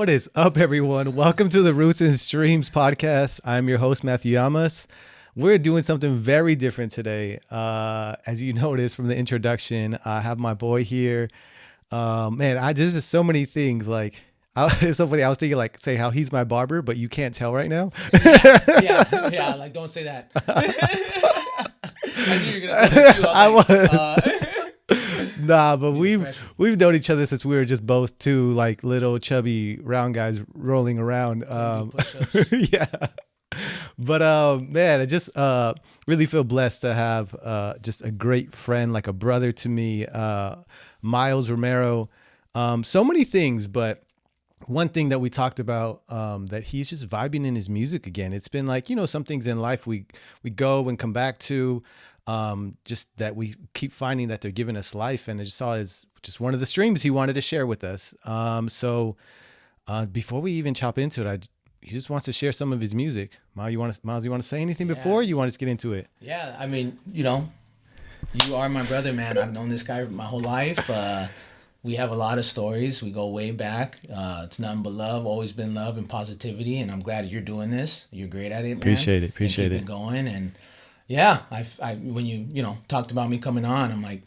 What is up, everyone? Welcome to the Roots and Streams podcast. I'm your host, Matthew Yamas. We're doing something very different today. As you noticed from the introduction, I have my boy here. There's just so many things. It's so funny. I was thinking, say how he's my barber, but you can't tell right now. Yeah. Like, don't say that. I knew you were gonna say that. I was. Nah, but we've known each other since we were just both two little chubby round guys rolling around. Yeah. But I just really feel blessed to have just a great friend, like a brother to me, Miles Romero. So many things, but one thing that we talked about that he's just vibing in his music again. It's been some things in life we go and come back to. Just that we keep finding that they're giving us life, and I just saw is just one of the streams he wanted to share with us. So before we even chop into it, he just wants to share some of his music. Miles, you want to say anything before? You want to just get into it? Yeah, I mean, you are my brother, man. I've known this guy my whole life. We have a lot of stories. We go way back. It's nothing but love. Always been love and positivity, and I'm glad you're doing this. You're great at it, man. Appreciate it. Keep it going. And yeah, I when you talked about me coming on, I'm like,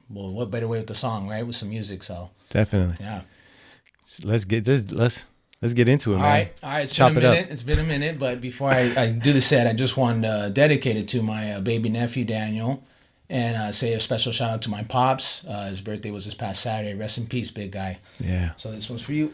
well, what better way with the song, right? With some music, so definitely. Yeah. Let's get this. Let's get into it, man. All right. Chop it up. It's been a minute, but before I do the set, I just want to dedicate it to my baby nephew Daniel, and say a special shout out to my pops. His birthday was this past Saturday. Rest in peace, big guy. Yeah. So this one's for you.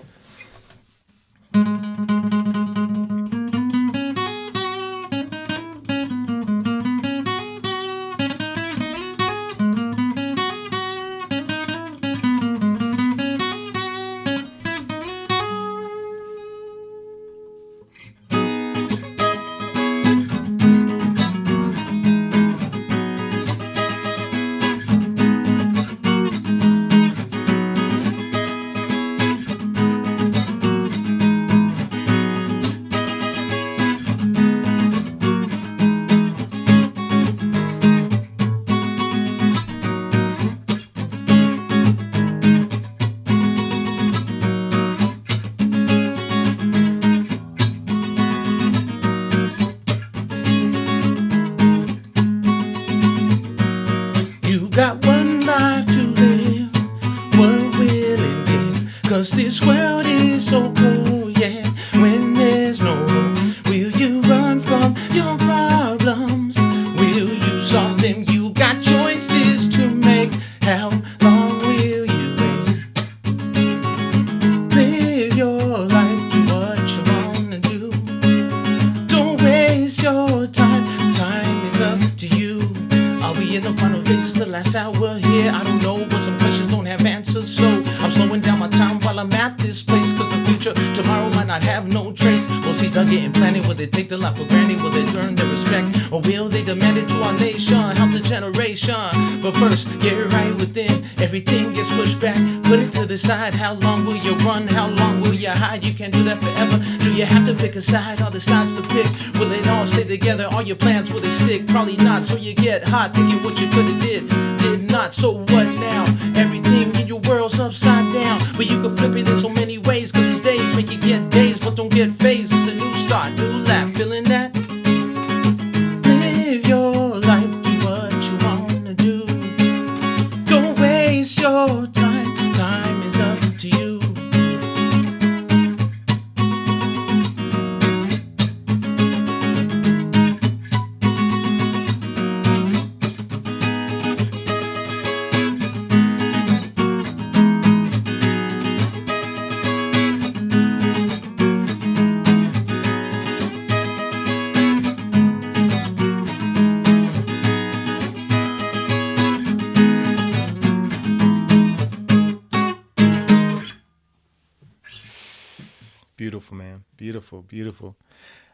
Got one life to live, what will it give? Cause this world is so cold, yeah. When there's no hope, will you run from your problems? Will you solve them? You got choices to make. How long will you wait? Live your life, do what you wanna do. Don't waste your time, time is up to you. Are we in the final days? The last hour here, I don't know, but some questions don't have answers, so I'm slowing down my time while I'm at this place, cause the future tomorrow might not have no trace. Well, seeds are getting planted. Will they take the life for granted? Will they earn their respect, or will they demand it to our nation, help the generation? But first, get right within. Everything gets pushed back, put it to the side. How long will you run? How long will you hide? You can't do that forever. Do you have to pick a side? Are the sides to pick? Will it all stay together? All your plans, will they stick? Probably not, so you get hot thinking what you could've did not. So what now? Everything in your world's upside down, but you can flip it in so many ways, cause these days make you get dazed, but don't get phased. It's a new start, new laugh, feeling that? Live your life, do what you wanna do. Don't waste your time, time is up to you. Beautiful, man. Beautiful.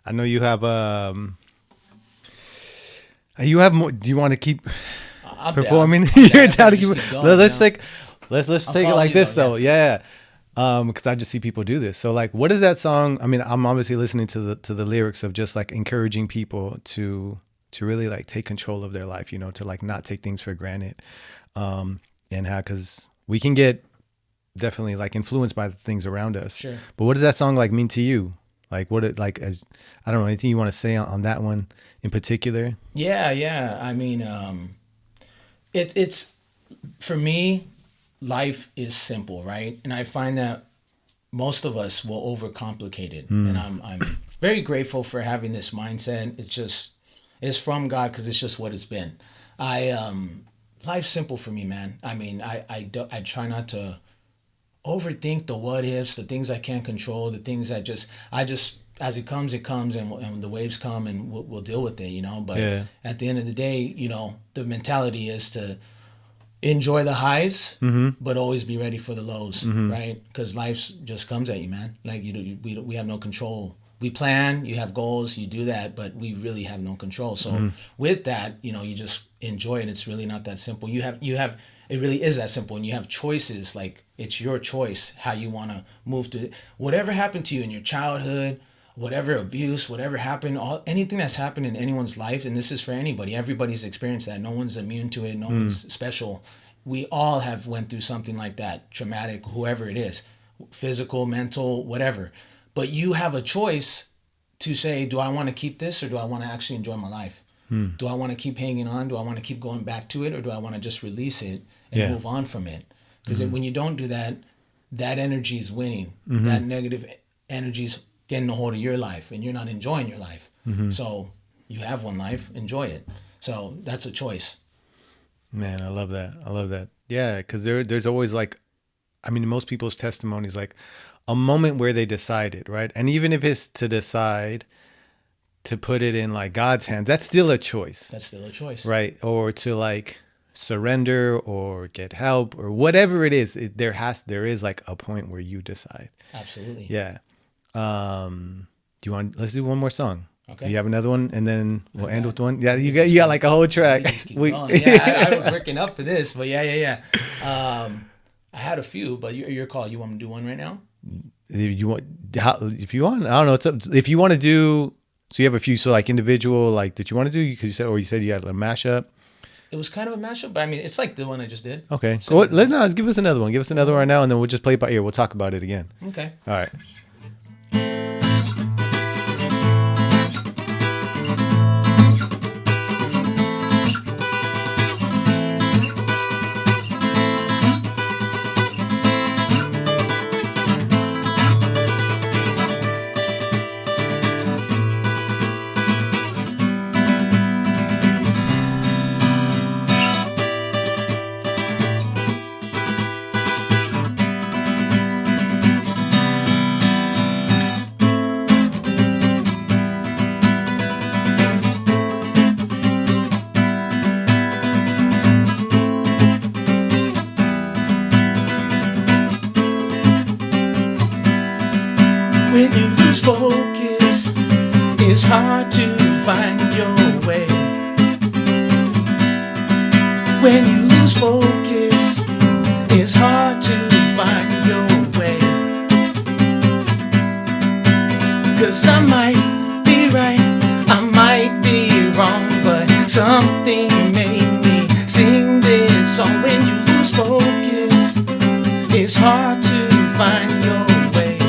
I know you have more. Do you want to keep performing? You're down to keep. Let's take it like this though. Yeah. Because I just see people do this. So what is that song? I mean, I'm obviously listening to the lyrics of just encouraging people to really take control of their life, to not take things for granted. And how, because we can get definitely like influenced by the things around us. Sure. But what does that song like mean to you? Like what it like as I don't know, anything you want to say on that one in particular? Yeah. I mean, it's for me, life is simple, right? And I find that most of us will overcomplicate it, and I'm very grateful for having this mindset. It's from God because it's just what it's been. Life's simple for me, man. I mean, I try not to overthink the what ifs, the things I can't control, the things I just as it comes, and the waves come, and we'll deal with it, you know. But at the end of the day, you know, the mentality is to enjoy the highs, but always be ready for the lows, right? Because life just comes at you, man. Like we have no control. We plan, you have goals, you do that, but we really have no control. So with that, you know, you just enjoy it. It's really not that simple. You have it really is that simple, and you have choices. Like it's your choice how you want to move to whatever happened to you in your childhood, whatever abuse, whatever happened, anything that's happened in anyone's life, and this is for anybody. Everybody's experienced that. No one's immune to it. No one's special. We all have went through something like that, traumatic, whoever it is, physical, mental, whatever. But you have a choice to say, do I want to keep this, or do I want to actually enjoy my life? Do I want to keep hanging on? Do I want to keep going back to it, or do I want to just release it and move on from it? Because when you don't do that, that energy is winning. That negative energy is getting a hold of your life, and you're not enjoying your life. So you have one life, enjoy it. So that's a choice. Man, I love that. Yeah, because there's always like, I mean, most people's testimonies, like a moment where they decided, right? And even if it's to decide to put it in like God's hands, that's still a choice. That's still a choice. Right. Or to like surrender or get help or whatever it is, there is like a point where you decide. Absolutely. Yeah. Let's do one more song. Okay. You have another one, and then we'll end with one. Yeah, you got like a whole track. I was working up for this, but yeah. I had a few, but your call. You want me to do one right now? If you want, I don't know. It's up. If you want to do, so you have a few, so like individual, like that you want to do, because you said you had a mashup. It was kind of a mashup, but I mean, it's like the one I just did. Okay. So let's give us another one. Give us another one right now, and then we'll just play it by ear. We'll talk about it again. Okay. All right. When you lose focus, it's hard to find your way. When you lose focus, it's hard to find your way. 'Cause I might be right, I might be wrong, but something made me sing this song. When you lose focus, it's hard to find your way.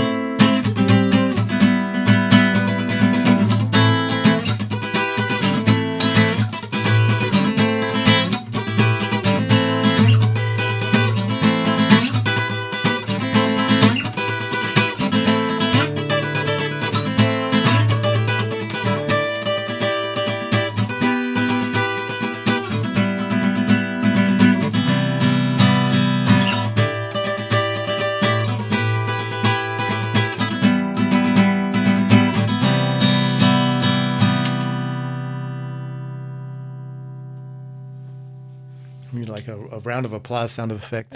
Like a round of applause sound effect.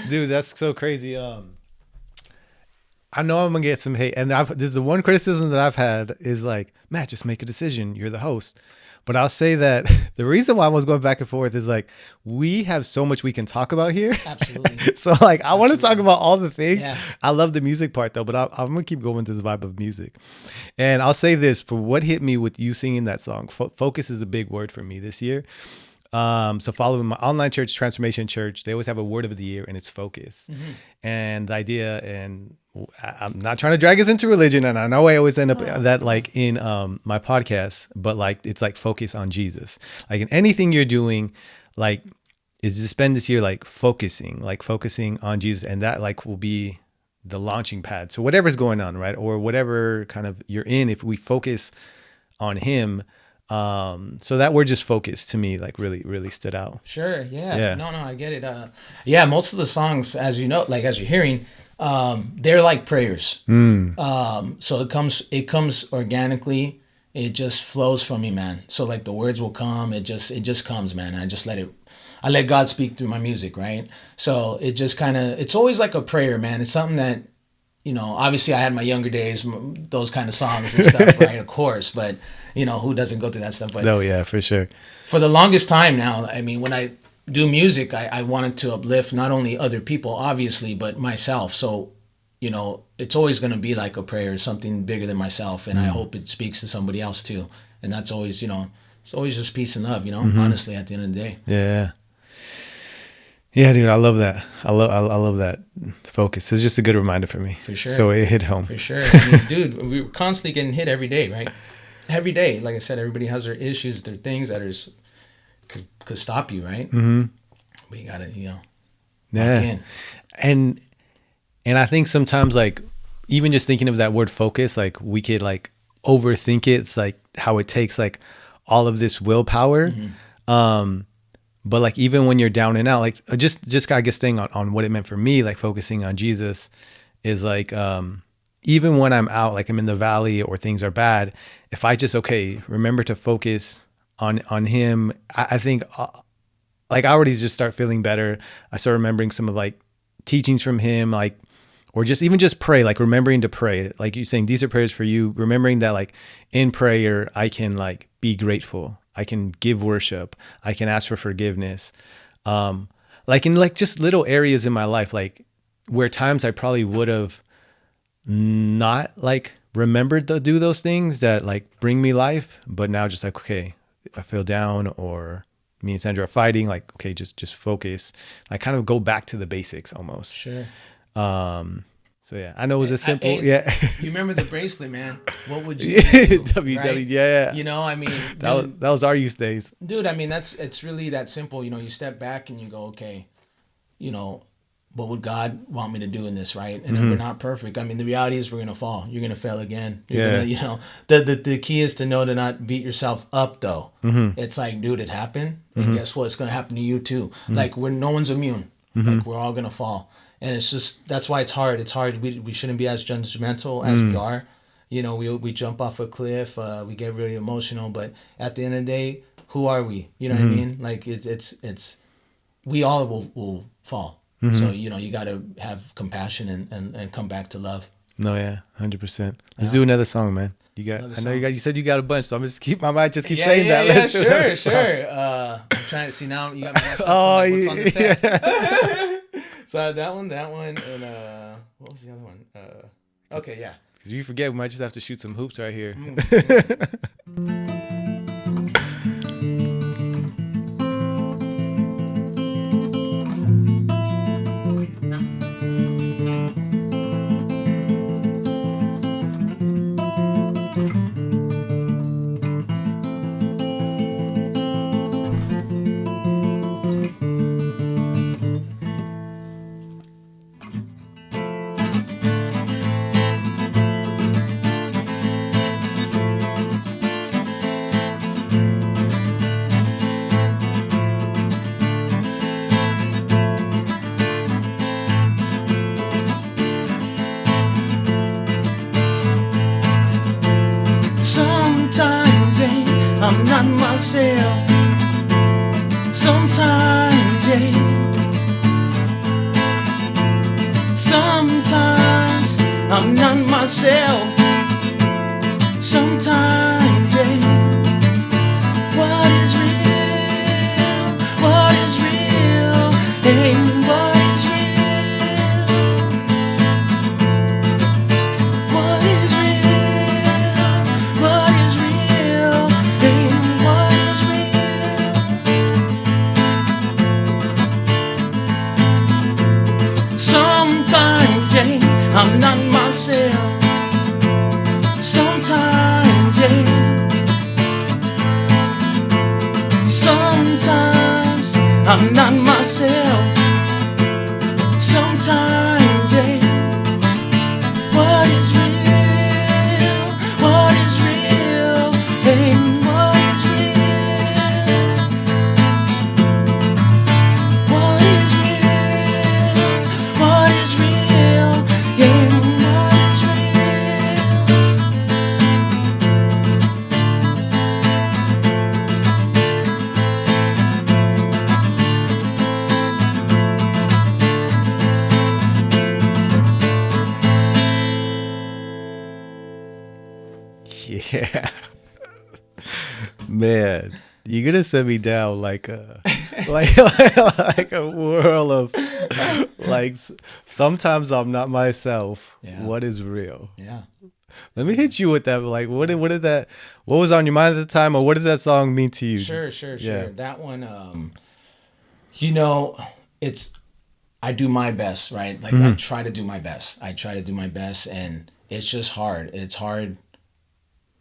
Dude, that's so crazy. I know I'm gonna get some hate, and this is the one criticism that I've had is like, Matt, just make a decision. You're the host. But I'll say that the reason why I was going back and forth is like, we have so much we can talk about here. Absolutely. So like, I want to talk about all the things. Yeah. I love the music part though, but I'm going to keep going with this vibe of music. And I'll say this, for what hit me with you singing that song, focus is a big word for me this year. So following my online church, Transformation Church, they always have a word of the year, and it's focus. And the idea, and I'm not trying to drag us into religion, and I know I always end up that like in my podcast, but like it's like focus on Jesus. Like in anything you're doing, like is to spend this year like focusing on Jesus, and that like will be the launching pad. So whatever's going on, right, or whatever kind of you're in, if we focus on Him. So that word just focus to me like really stood out. Sure. Yeah. No, I get it. Yeah, most of the songs, as you know, like as you're hearing, they're like prayers. So it comes organically. It just flows from me, man. So like the words will come. It just comes, man. I let God speak through my music, right? So it just it's always like a prayer, man. It's something that, you know, obviously I had my younger days, those kind of songs and stuff, right? Of course, but you know, who doesn't go through that stuff? But no, yeah, for sure. For the longest time now, I mean, when I do music, I wanted to uplift not only other people, obviously, but myself. So, you know, it's always going to be like a prayer, something bigger than myself. And I hope it speaks to somebody else too. And that's always, you know, it's always just peace and love, you know, honestly, at the end of the day. Yeah. Yeah, dude, I love that. I love that focus. It's just a good reminder for me. For sure. So it hit home. For sure. I mean, dude, we're constantly getting hit every day, right? Every day. Like I said, everybody has their issues, their things that could stop you, right? But you gotta, you know. Yeah. And I think sometimes like even just thinking of that word focus, like we could like overthink it. It's like how it takes like all of this willpower. But like even when you're down and out, like just I guess staying on what it meant for me, like focusing on Jesus is like even when I'm out, like I'm in the valley or things are bad, if I just remember to focus on Him, I think like I already just start feeling better. I start remembering some of like teachings from Him, like or just pray, like remembering to pray, like you're saying these are prayers for you, remembering that like in prayer I can like be grateful. I can give worship. I can ask for forgiveness. Like in like just little areas in my life, like where times I probably would have not like remembered to do those things that like bring me life, but now just like, okay, if I feel down or me and Sandra are fighting, like, okay, just focus. I kind of go back to the basics almost. Sure. So yeah, I know it was a simple. Yeah. You remember the bracelet, man? What would you do? WW, right? Yeah. You know, I mean, that was our youth days, dude. I mean, it's really that simple. You know, you step back and you go, okay, you know, what would God want me to do in this, right? And if we're not perfect, I mean, the reality is we're gonna fall. You're gonna fail again. You know, the key is to know to not beat yourself up, though. It's like, dude, it happened, and guess what? It's gonna happen to you too. Like, no one's immune. Like, we're all gonna fall. And it's just, that's why it's hard. It's hard. We shouldn't be as judgmental as we are. You know, we jump off a cliff. We get really emotional. But at the end of the day, who are we? You know what I mean? Like, it's we all will fall. So, you know, you got to have compassion and come back to love. No, yeah, 100%. Let's do another song, man. You said you got a bunch, so I'm just keep saying that. Yeah, sure. I'm trying to see now. You got me messed up. What's on the set? Yeah. So that one, and what was the other one? Okay, yeah. Because if you forget, we might just have to shoot some hoops right here. I'm not myself. Sometimes, yeah. Sometimes I'm not myself. Sometimes, yeah. What is real? What is real? Ain't what is real? What is real? What is real? Ain't what is real? I'm not myself. Sometimes, yeah. What is real? What is real? Hey, what is real? What is real? What is real? Yeah, what is Yeah. Man, you're gonna send me down like a like a whirl of like sometimes I'm not myself. Yeah. What is real? Yeah. Let me hit you with that. Like what did that what was on your mind at the time, or what does that song mean to you? Sure. Yeah. That one, you know, I do my best, right? Like I try to do my best. And it's just hard. It's hard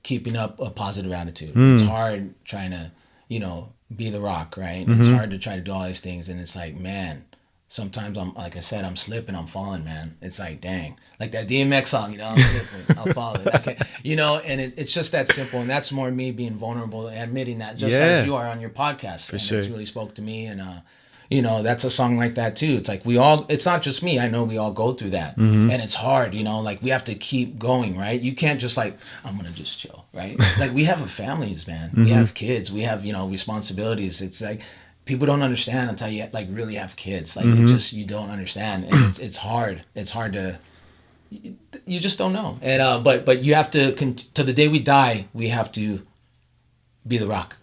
keeping up a positive attitude. It's hard trying to, be the rock, right? It's hard to try to do all these things. And it's like, man, sometimes like I said, I'm slipping, I'm falling, man. It's like, dang, like that DMX song, I'm slipping, I'm falling. And it's just that simple. And that's more me being vulnerable and admitting that, just as you are on your podcast. For and sure. It's really spoke to me. And, that's a song like that too. It's like it's not just me. I know we all go through that. And it's hard, like we have to keep going, right? You can't just like, I'm going to just chill, right? Like we have families, man. We have kids. We have, responsibilities. It's like, people don't understand until you like really have kids. Like you don't understand. And it's hard. It's hard to, you just don't know. And, but you have to, to the day we die, we have to be the rock,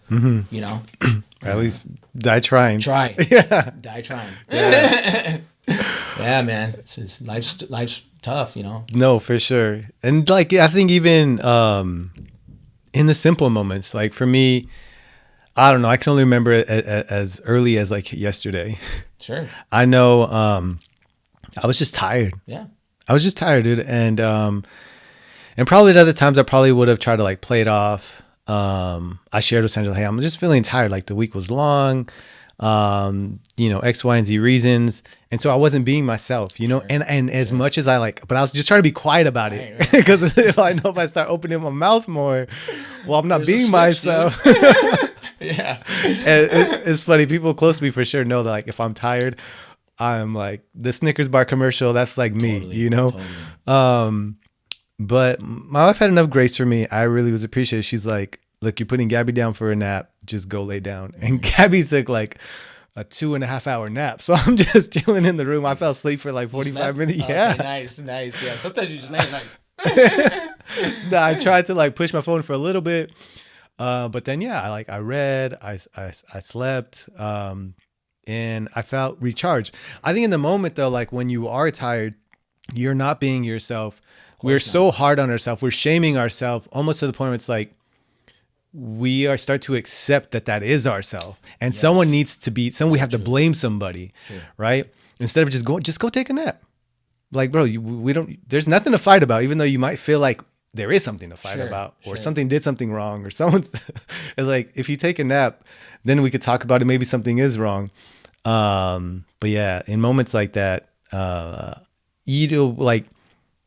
At least die trying. Try. Yeah. Die trying. Yeah, yeah, man. It's life's tough, No, for sure. And like I think even in the simple moments, like for me, I don't know, I can only remember it as early as like yesterday. Sure. I know I was just tired. Yeah. I was just tired, dude. And probably at other times I probably would have tried to like play it off. I shared with Angela, hey, I'm just feeling tired. Like the week was long, X, Y, and Z reasons. And so I wasn't being myself, Sure. and as much as but I was just trying to be quiet about it. Because if I start opening my mouth more, well, I'm not being myself. Yeah. And it's funny. People close to me for sure know that like if I'm tired, I'm like the Snickers bar commercial. That's like me, Totally. But my wife had enough grace for me. I really was appreciative. She's like, look, you're putting Gabby down for a nap. Just go lay down. And Gabby took like a 2.5 hour nap. So I'm just chilling in the room. I fell asleep for like 45 minutes. Yeah. Okay, nice. Yeah. Sometimes you just lay like. No, I tried to like push my phone for a little bit. But then, yeah, I read, I slept, and I felt recharged. I think in the moment though, like when you are tired, you're not being yourself. We're so hard on ourselves. We're shaming ourselves almost to the point where it's like we start to accept that is ourselves, and someone needs to be. We have to blame somebody, right? Instead of just go take a nap. Like, bro, we don't. There's nothing to fight about, even though you might feel like there is something to fight about, or something did something wrong, or someone's. It's like if you take a nap, then we could talk about it. Maybe something is wrong. But yeah, in moments like that, like.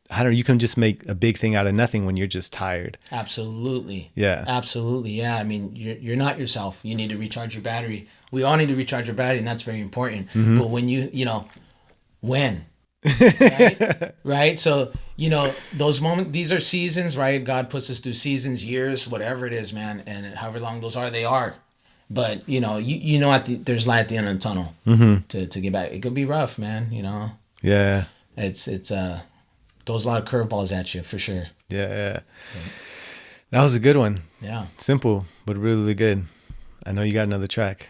I don't know, you can just make a big thing out of nothing when you're just tired. Absolutely. Yeah. Absolutely. Yeah. I mean, you're not yourself. You need to recharge your battery. We all need to recharge our battery, and that's very important. But when when? Right? Right? So, those moments, these are seasons, right? God puts us through seasons, years, whatever it is, man. And however long those are, they are. But, there's light at the end of the tunnel to get back. It could be rough, man, Yeah. It's throws a lot of curveballs at you for sure. Yeah. That was a good one. Yeah. Simple, but really good. I know you got another track.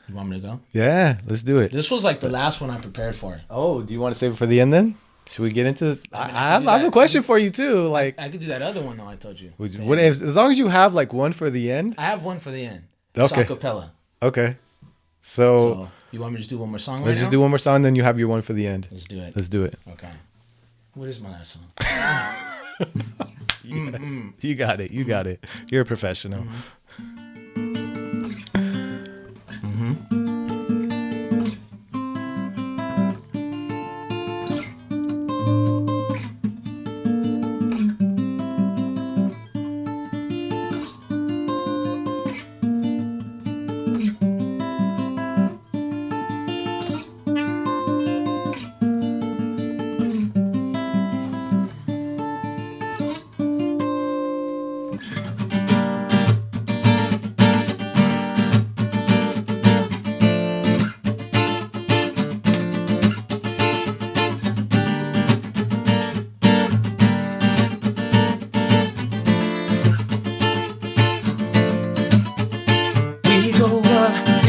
You want me to go? Yeah, let's do it. This was like the last one I prepared for. Oh, do you want to save it for the end then? Should we get into? I have a question for you too. Like I could do that other one though. I told you. As long as you have like one for the end. I have one for the end. Okay. It's acapella. Okay. So you want me to just do one more song? Let's just do one more song, then you have your one for the end. Let's do it. Let's do it. Okay. What is my last song? You got it. You got it. You're a professional.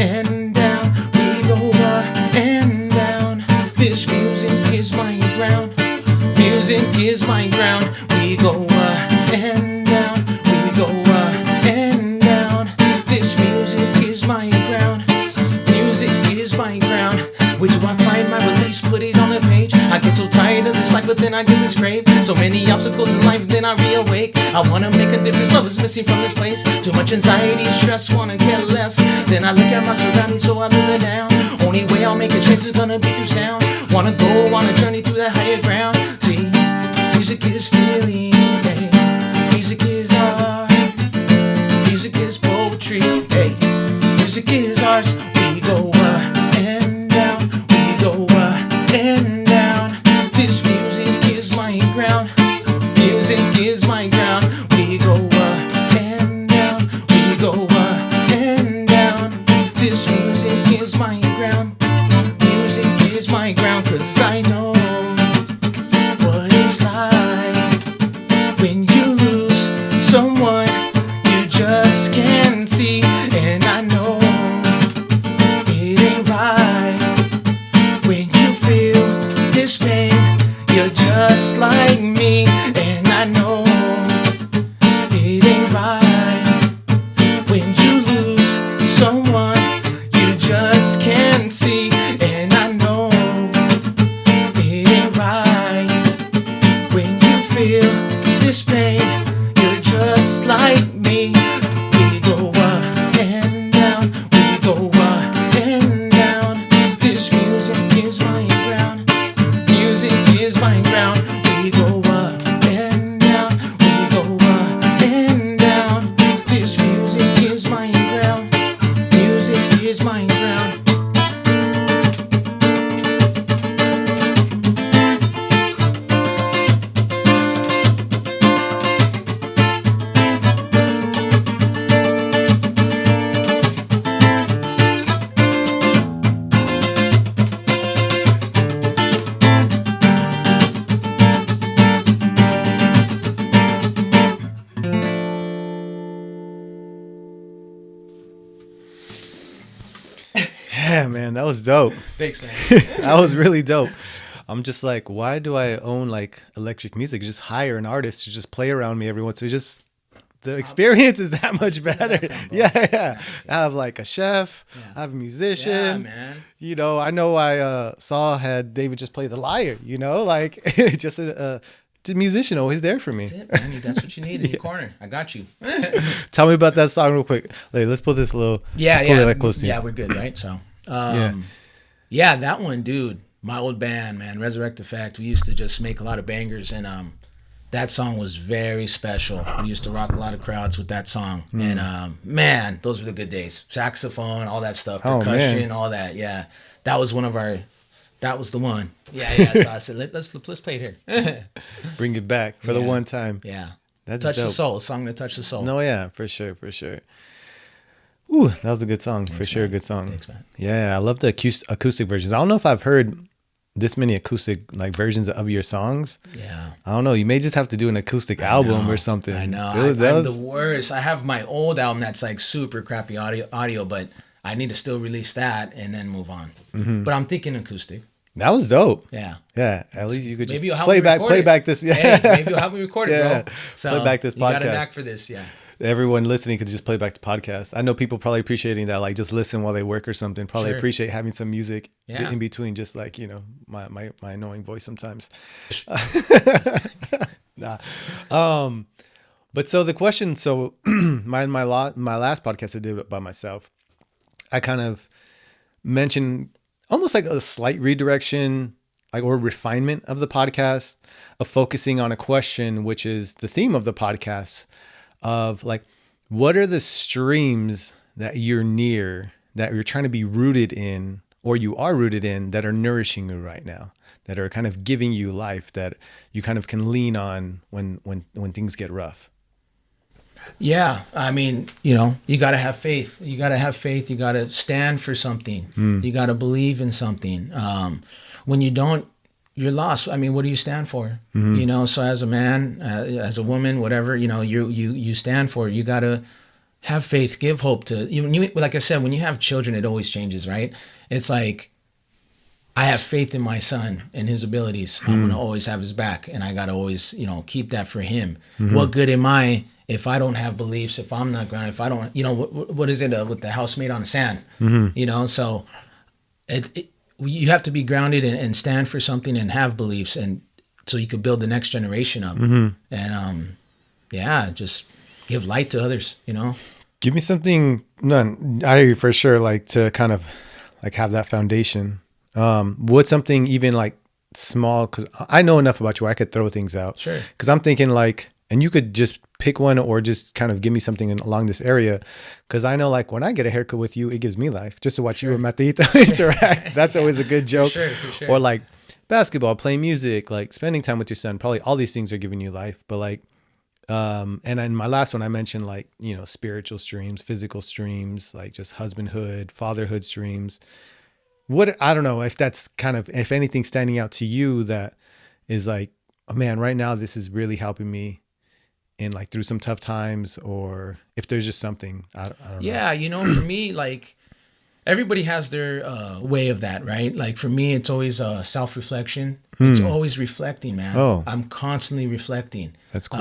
and down. We go up and down. This music is my ground. Music is my ground. We go up and down. We go up and down. This music is my ground. Music is my ground. Where do I find my release? Put it on the page. I get so tired of this life, but then I get this grave. So many obstacles in life, then I reawake. I wanna make a difference, love is missing from this place. Too much anxiety, stress, wanna get less. Then I look at my surroundings, so I live it down. Only way I'll make a change is gonna be through sound. Wanna go on a journey to that higher ground. See, music is feeling, hey. Music is art. Music is poetry, hey. Music is ours. We go up and down. We go up and down. This music is my ground. Music is my ground. We go up and down. We go up and down. This music is my ground. Music is my ground. 'Cause I know what it's like when you lose someone you just can't see. And I know it ain't right when you feel this pain. You're just like me. And I know it ain't right when you lose someone you just can't see. And I know it ain't right when you feel this pain. You're just like me. We go up and down. We go up and down. This music is my ground. Music is my ground. We go up and down. We go up and down. This music is my ground. Music is my ground. Yeah, man, that was dope. Thanks, man. That was really dope. I'm just like, why do I own like electric music? Just hire an artist to just play around me every once. So just the experience is that much better. Yeah. I have like a chef. I have a musician. Yeah, man. You know, I know I saw had David just play the lyre. You know, like just a musician always there for me. That's it, man. That's what you need in your corner. I got you. Tell me about that song real quick. Like, let's put this a little. Pull it like close to you. Yeah, we're good, right? So, yeah, that one, dude. My old band, man, Resurrect Effect. We used to just make a lot of bangers, and that song was very special. We used to rock a lot of crowds with that song, and man, those were the good days. Saxophone, all that stuff, percussion, all that. Yeah, that was one of our. That was the one. Yeah. So I said, let's play it here. Bring it back for the one time. Yeah, that's touch dope. the soul. A song that touched the soul. No, yeah, for sure. Ooh, that was a good song. Thanks, for sure, man. a good song. Thanks, man. Yeah, I love the acoustic versions. I don't know if I've heard this many acoustic like versions of your songs. Yeah. I don't know. You may just have to do an acoustic album or something. I know. I'm the worst. I have my old album that's like super crappy audio, but I need to still release that and then move on. Mm-hmm. But I'm thinking acoustic. That was dope. Yeah. Yeah. At least you could just maybe you'll help play me back this. Yeah. Hey, maybe you'll help me record it, Yeah. bro. So Play back this You got a podcast. knack for this, yeah. Everyone listening could just play back the podcast. I know people probably appreciating that, like just listen while they work or something. Probably Sure. appreciate having some music Yeah. in between, just like, you know, my annoying voice sometimes. Nah. But so the question, so my last podcast I did by myself, I kind of mentioned almost like a slight redirection, like, or refinement of the podcast, of focusing on a question, which is the theme of the podcast, of like, what are the streams that you're near, that you're trying to be rooted in, or you are rooted in, that are nourishing you right now, that are kind of giving you life, that you kind of can lean on when things get rough? Yeah, I mean, you know, you got to have faith. You got to have faith. You got to stand for something. You got to believe in something. When you don't, you're lost. I mean, what do you stand for? You know, so as a man, as a woman, whatever, you know, you stand for it. You got to have faith, give hope to you. Like I said, when you have children, it always changes, right? It's like, I have faith in my son and his abilities. I'm going to always have his back, and I got to always, keep that for him. What good am I if I don't have beliefs, if I'm not grounded, if I don't, what is it with the house made on the sand? So you have to be grounded and stand for something and have beliefs, and so you could build the next generation up. And just give light to others, Give me something, I for sure like to kind of like have that foundation. What's something even like small, because I know enough about you where I could throw things out. Sure. Because I'm thinking like, and you could just pick one or just kind of give me something along this area. Because I know like when I get a haircut with you, it gives me life just to watch you and Matito interact. That's always a good joke. For sure. Or like basketball, playing music, like spending time with your son. Probably all these things are giving you life. But like, and in my last one, I mentioned like, spiritual streams, physical streams, like just husbandhood, fatherhood streams. I don't know if that's kind of, if anything standing out to you that is like, oh man, right now this is really helping me in like through some tough times, or if there's just something, I don't know. Yeah. For me, like everybody has their way of that, right? Like for me, it's always self-reflection. It's always reflecting, man. Oh. I'm constantly reflecting. That's cool.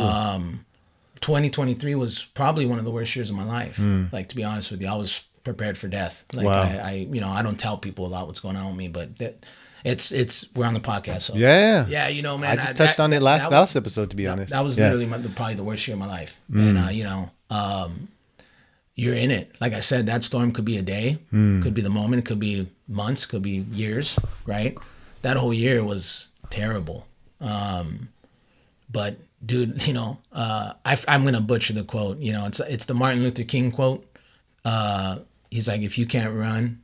2023 was probably one of the worst years of my life. Like, to be honest with you, I was prepared for death. Like wow. I I don't tell people a lot what's going on with me, but it's we're on the podcast. So yeah, man, I just touched on it last episode, to be honest. That was literally probably the worst year of my life. And you're in it. Like I said, that storm could be a day, could be the moment, could be months, could be years, right? That whole year was terrible. But dude, I'm gonna butcher the quote. It's the Martin Luther King quote. He's like, if you can't run,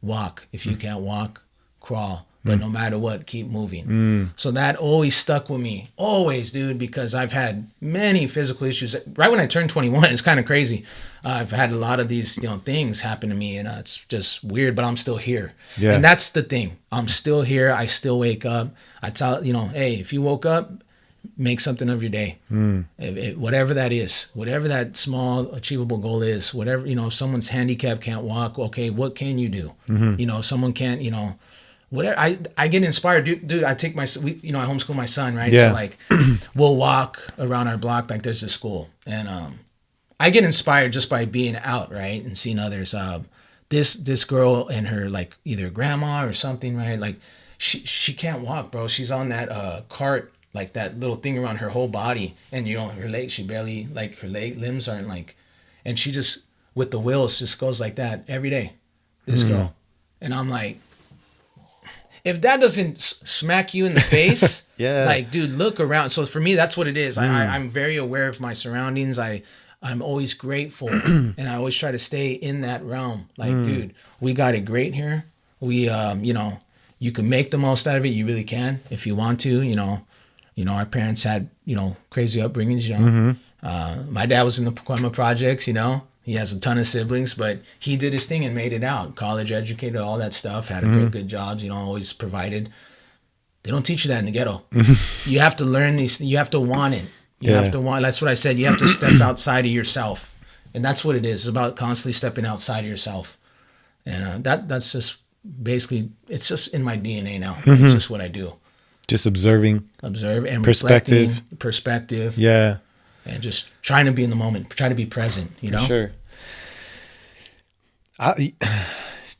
walk. If you can't walk, crawl. But no matter what, keep moving. So that always stuck with me. Always, dude, because I've had many physical issues. Right when I turned 21, it's kind of crazy. I've had a lot of these things happen to me, and it's just weird, but I'm still here. Yeah. And that's the thing. I'm still here. I still wake up. I tell, hey, if you woke up, make something of your day. Whatever that is, whatever that small achievable goal is, whatever, if someone's handicapped, can't walk, okay, what can you do? If someone can't, whatever. I get inspired, dude. I take I homeschool my son, right? Yeah. So like we'll walk around our block, like there's this school, and I get inspired just by being out, right, and seeing others. This girl and her, like, either grandma or something, right? Like she can't walk, bro. She's on that cart, like that little thing around her whole body, and her legs, she barely, like, her limbs aren't like, and she just with the wheels just goes like that every day. This girl, and I'm like, if that doesn't smack you in the face, yeah, like, dude, look around. So for me, that's what it is. I'm very aware of my surroundings. I'm always grateful, and I always try to stay in that realm. Like, dude, we got it great here. We, you can make the most out of it. You really can if you want to. Our parents had, crazy upbringings. My dad was in the Pacoima projects. He has a ton of siblings, but he did his thing and made it out. College educated, all that stuff. Had good jobs. Always provided. They don't teach you that in the ghetto. You have to learn these. You have to want it. You have to want. That's what I said. You have to step outside of yourself, and that's what it is. It's about constantly stepping outside of yourself, and that's just basically. It's just in my DNA now. It's just what I do. Just observe and perspective. Yeah. And just trying to be in the moment, try to be present, For sure.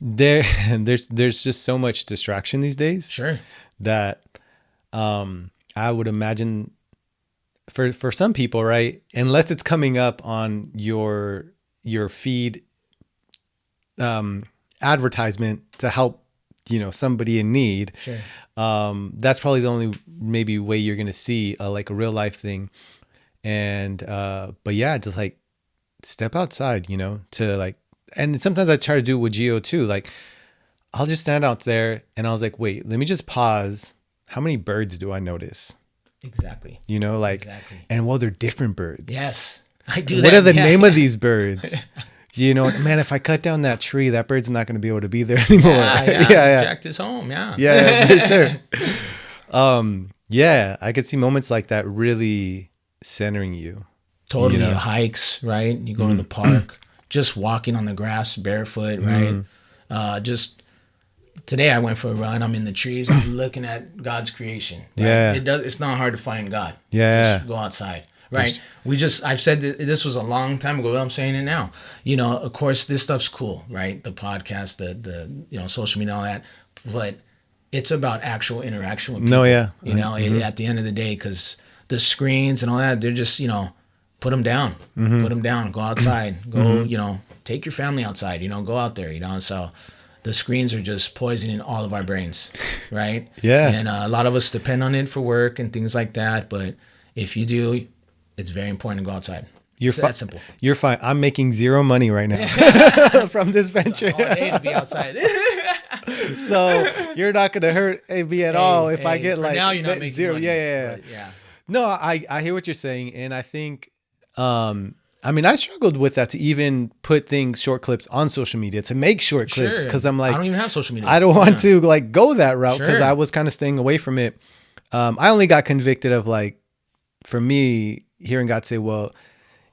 There's just so much distraction these days. Sure. That I would imagine for some people, right? Unless it's coming up on your feed advertisement to help, somebody in need. Sure. That's probably the only maybe way you're gonna see like a real life thing. And but yeah, just like step outside, to like, and sometimes I try to do it with Gio too. Like, I'll just stand out there and I was like, wait, let me just pause. How many birds do I notice? Exactly. Exactly. And well, they're different birds. Yes, I do. What are the name of these birds? Man, if I cut down that tree, that bird's not going to be able to be there anymore. Yeah. Jacked his home. Yeah, for sure. Yeah, I could see moments like that really centering you. Totally. You know? Hikes, right? You go to the park, just walking on the grass barefoot, right? Just today I went for a run. I'm in the trees. I'm looking at God's creation. Right? Yeah. It's not hard to find God. Yeah. Just go outside. Right. I've said that this was a long time ago. I'm saying it now. You know, of course, this stuff's cool, right? The podcast, the social media, all that. But it's about actual interaction with people. No, yeah. You know, at the end of the day, because the screens and all that, they're just, put them down. Put them down. Go outside. Go, take your family outside. Go out there, So the screens are just poisoning all of our brains, right? Yeah. And a lot of us depend on it for work and things like that. But if you do, it's very important to go outside. It's that simple. You're fine. I'm making zero money right now from this venture. All day to be outside. So you're not going to hurt me at all if I get for now you're not making zero. money, Yeah. yeah. No, I hear what you're saying, and I think, I struggled with that to even put short clips on social media, to make short clips, because I'm like, I don't even have social media. I don't want to go that route, because Sure. I was kind of staying away from it. I only got convicted of for me, hearing God say, well,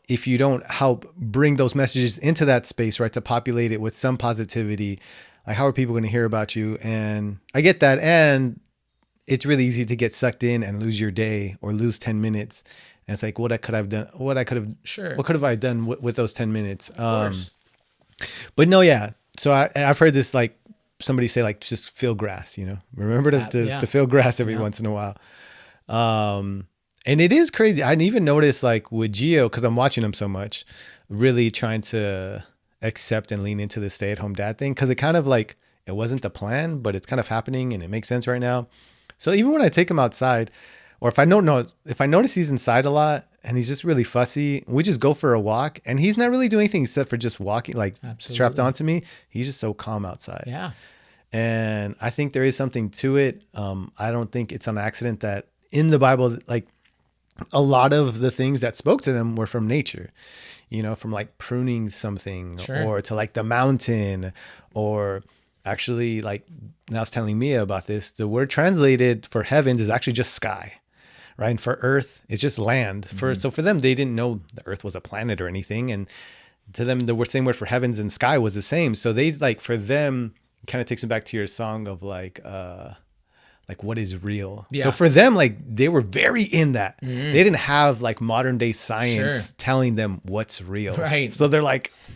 if you don't help bring those messages into that space, right, to populate it with some positivity, how are people going to hear about you? And I get that. And it's really easy to get sucked in and lose your day or lose 10 minutes. And it's like, what could I have done? What could have I done with those 10 minutes? But no, yeah. So I've heard this, somebody say, just feel grass, remember to feel grass every once in a while. And it is crazy. I even noticed with Gio, because I'm watching him so much, really trying to accept and lean into the stay-at-home dad thing, because it kind of it wasn't the plan, but it's kind of happening and it makes sense right now. So even when I take him outside, or if I notice he's inside a lot and he's just really fussy, we just go for a walk, and he's not really doing anything except for just walking, strapped onto me. He's just so calm outside. Yeah. And I think there is something to it. I don't think it's an accident that in the Bible, a lot of the things that spoke to them were from nature, from pruning something, sure. or to the mountain, or actually I was telling Mia about this, the word translated for heavens is actually just sky, right? And for earth, it's just land. So for them, they didn't know the earth was a planet or anything. And to them, the same word for heavens and sky was the same. So they for them, it kind of takes me back to your song of what is real. Yeah. So for them, they were very in that. They didn't have modern day science telling them what's real. Right. So they're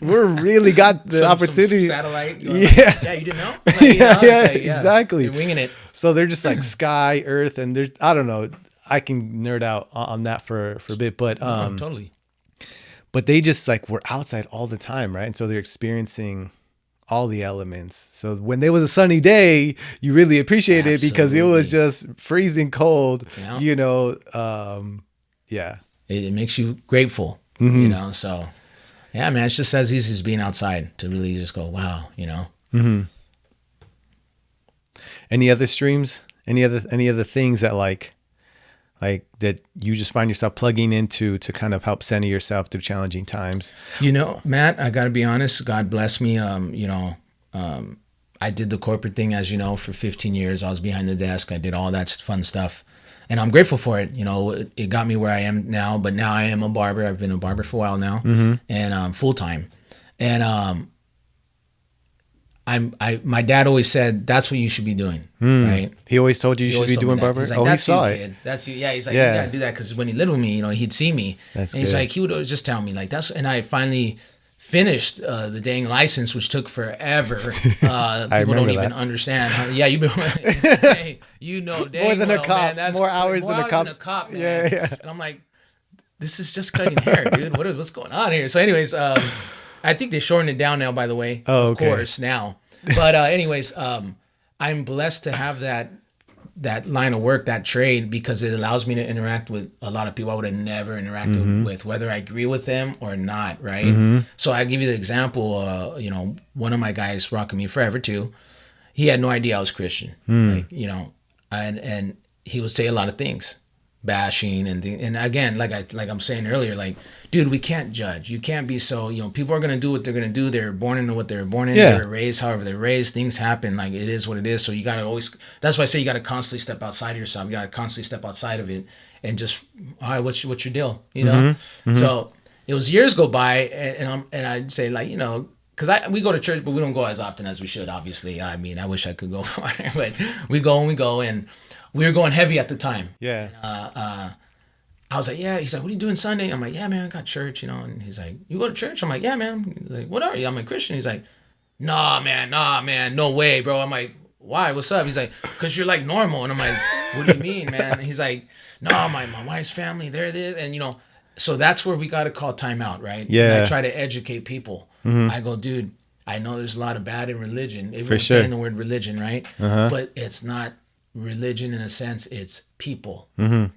we're really got the opportunity. Some satellite. Yeah, you didn't know? Exactly. They're winging it. So they're just sky, earth, and I don't know. I can nerd out on that for a bit, but totally. But they just were outside all the time, right? And so they're experiencing all the elements. So when there was a sunny day, you really appreciate it, because it was just freezing cold, yeah. It makes you grateful, so yeah, man, it's just as easy as being outside to really just go, wow, Any other streams? Any other things that that you just find yourself plugging into to kind of help center yourself through challenging times? Matt, I got to be honest. God bless me. I did the corporate thing, as you know, for 15 years. I was behind the desk. I did all that fun stuff, and I'm grateful for it. It got me where I am now. But now I am a barber. I've been a barber for a while now, and full time. And my dad always said that's what you should be doing, right? He always told you should be doing barber. He's He saw it. Kid. That's you. Yeah, he's you gotta do that, because when he lived with me, he'd see me, That's and he's good. he would always just tell me that's. And I finally finished the dang license, which took forever. People don't even understand. You've been hey, dang More than a well, cop. man, that's More hours than a cop. man. Yeah. And I'm like, this is just cutting hair, dude. What's going on here? So anyways, I think they shortened it down now, by the way. Oh, of okay. course, now. But anyways, I'm blessed to have that line of work, that trade, because it allows me to interact with a lot of people I would have never interacted with, whether I agree with them or not, right? So I give you the example, one of my guys rocking me forever too, he had no idea I was Christian, and he would say a lot of things. bashing and again, like I'm saying earlier, like, dude, we can't judge. You can't be so, people are gonna do what they're gonna do. They're born into what they're born in. Yeah. They're raised however they're raised. Things happen. Like, it is what it is. So you gotta always. That's why I say you gotta constantly step outside of yourself. You gotta constantly step outside of it and just, all right, what's your deal? You know. So it was years go by, and I'd say, like, because we go to church, but we don't go as often as we should. Obviously, I mean, I wish I could go farther, but we go, and we were going heavy at the time. Yeah. I was like, yeah. He's like, what are you doing Sunday? I'm like, yeah, man, I got church, And he's like, you go to church? I'm like, yeah, man. He's like, what are you? I'm a Christian. He's like, nah, man, no way, bro. I'm like, why? What's up? He's like, because you're like normal. And I'm like, what do you mean, man? And he's like, no, my wife's family, they're this. And, so that's where we got to call time out, right? Yeah. And I try to educate people. I go, dude, I know there's a lot of bad in religion. Everyone's saying the word religion, right? But it's not religion in a sense. It's people.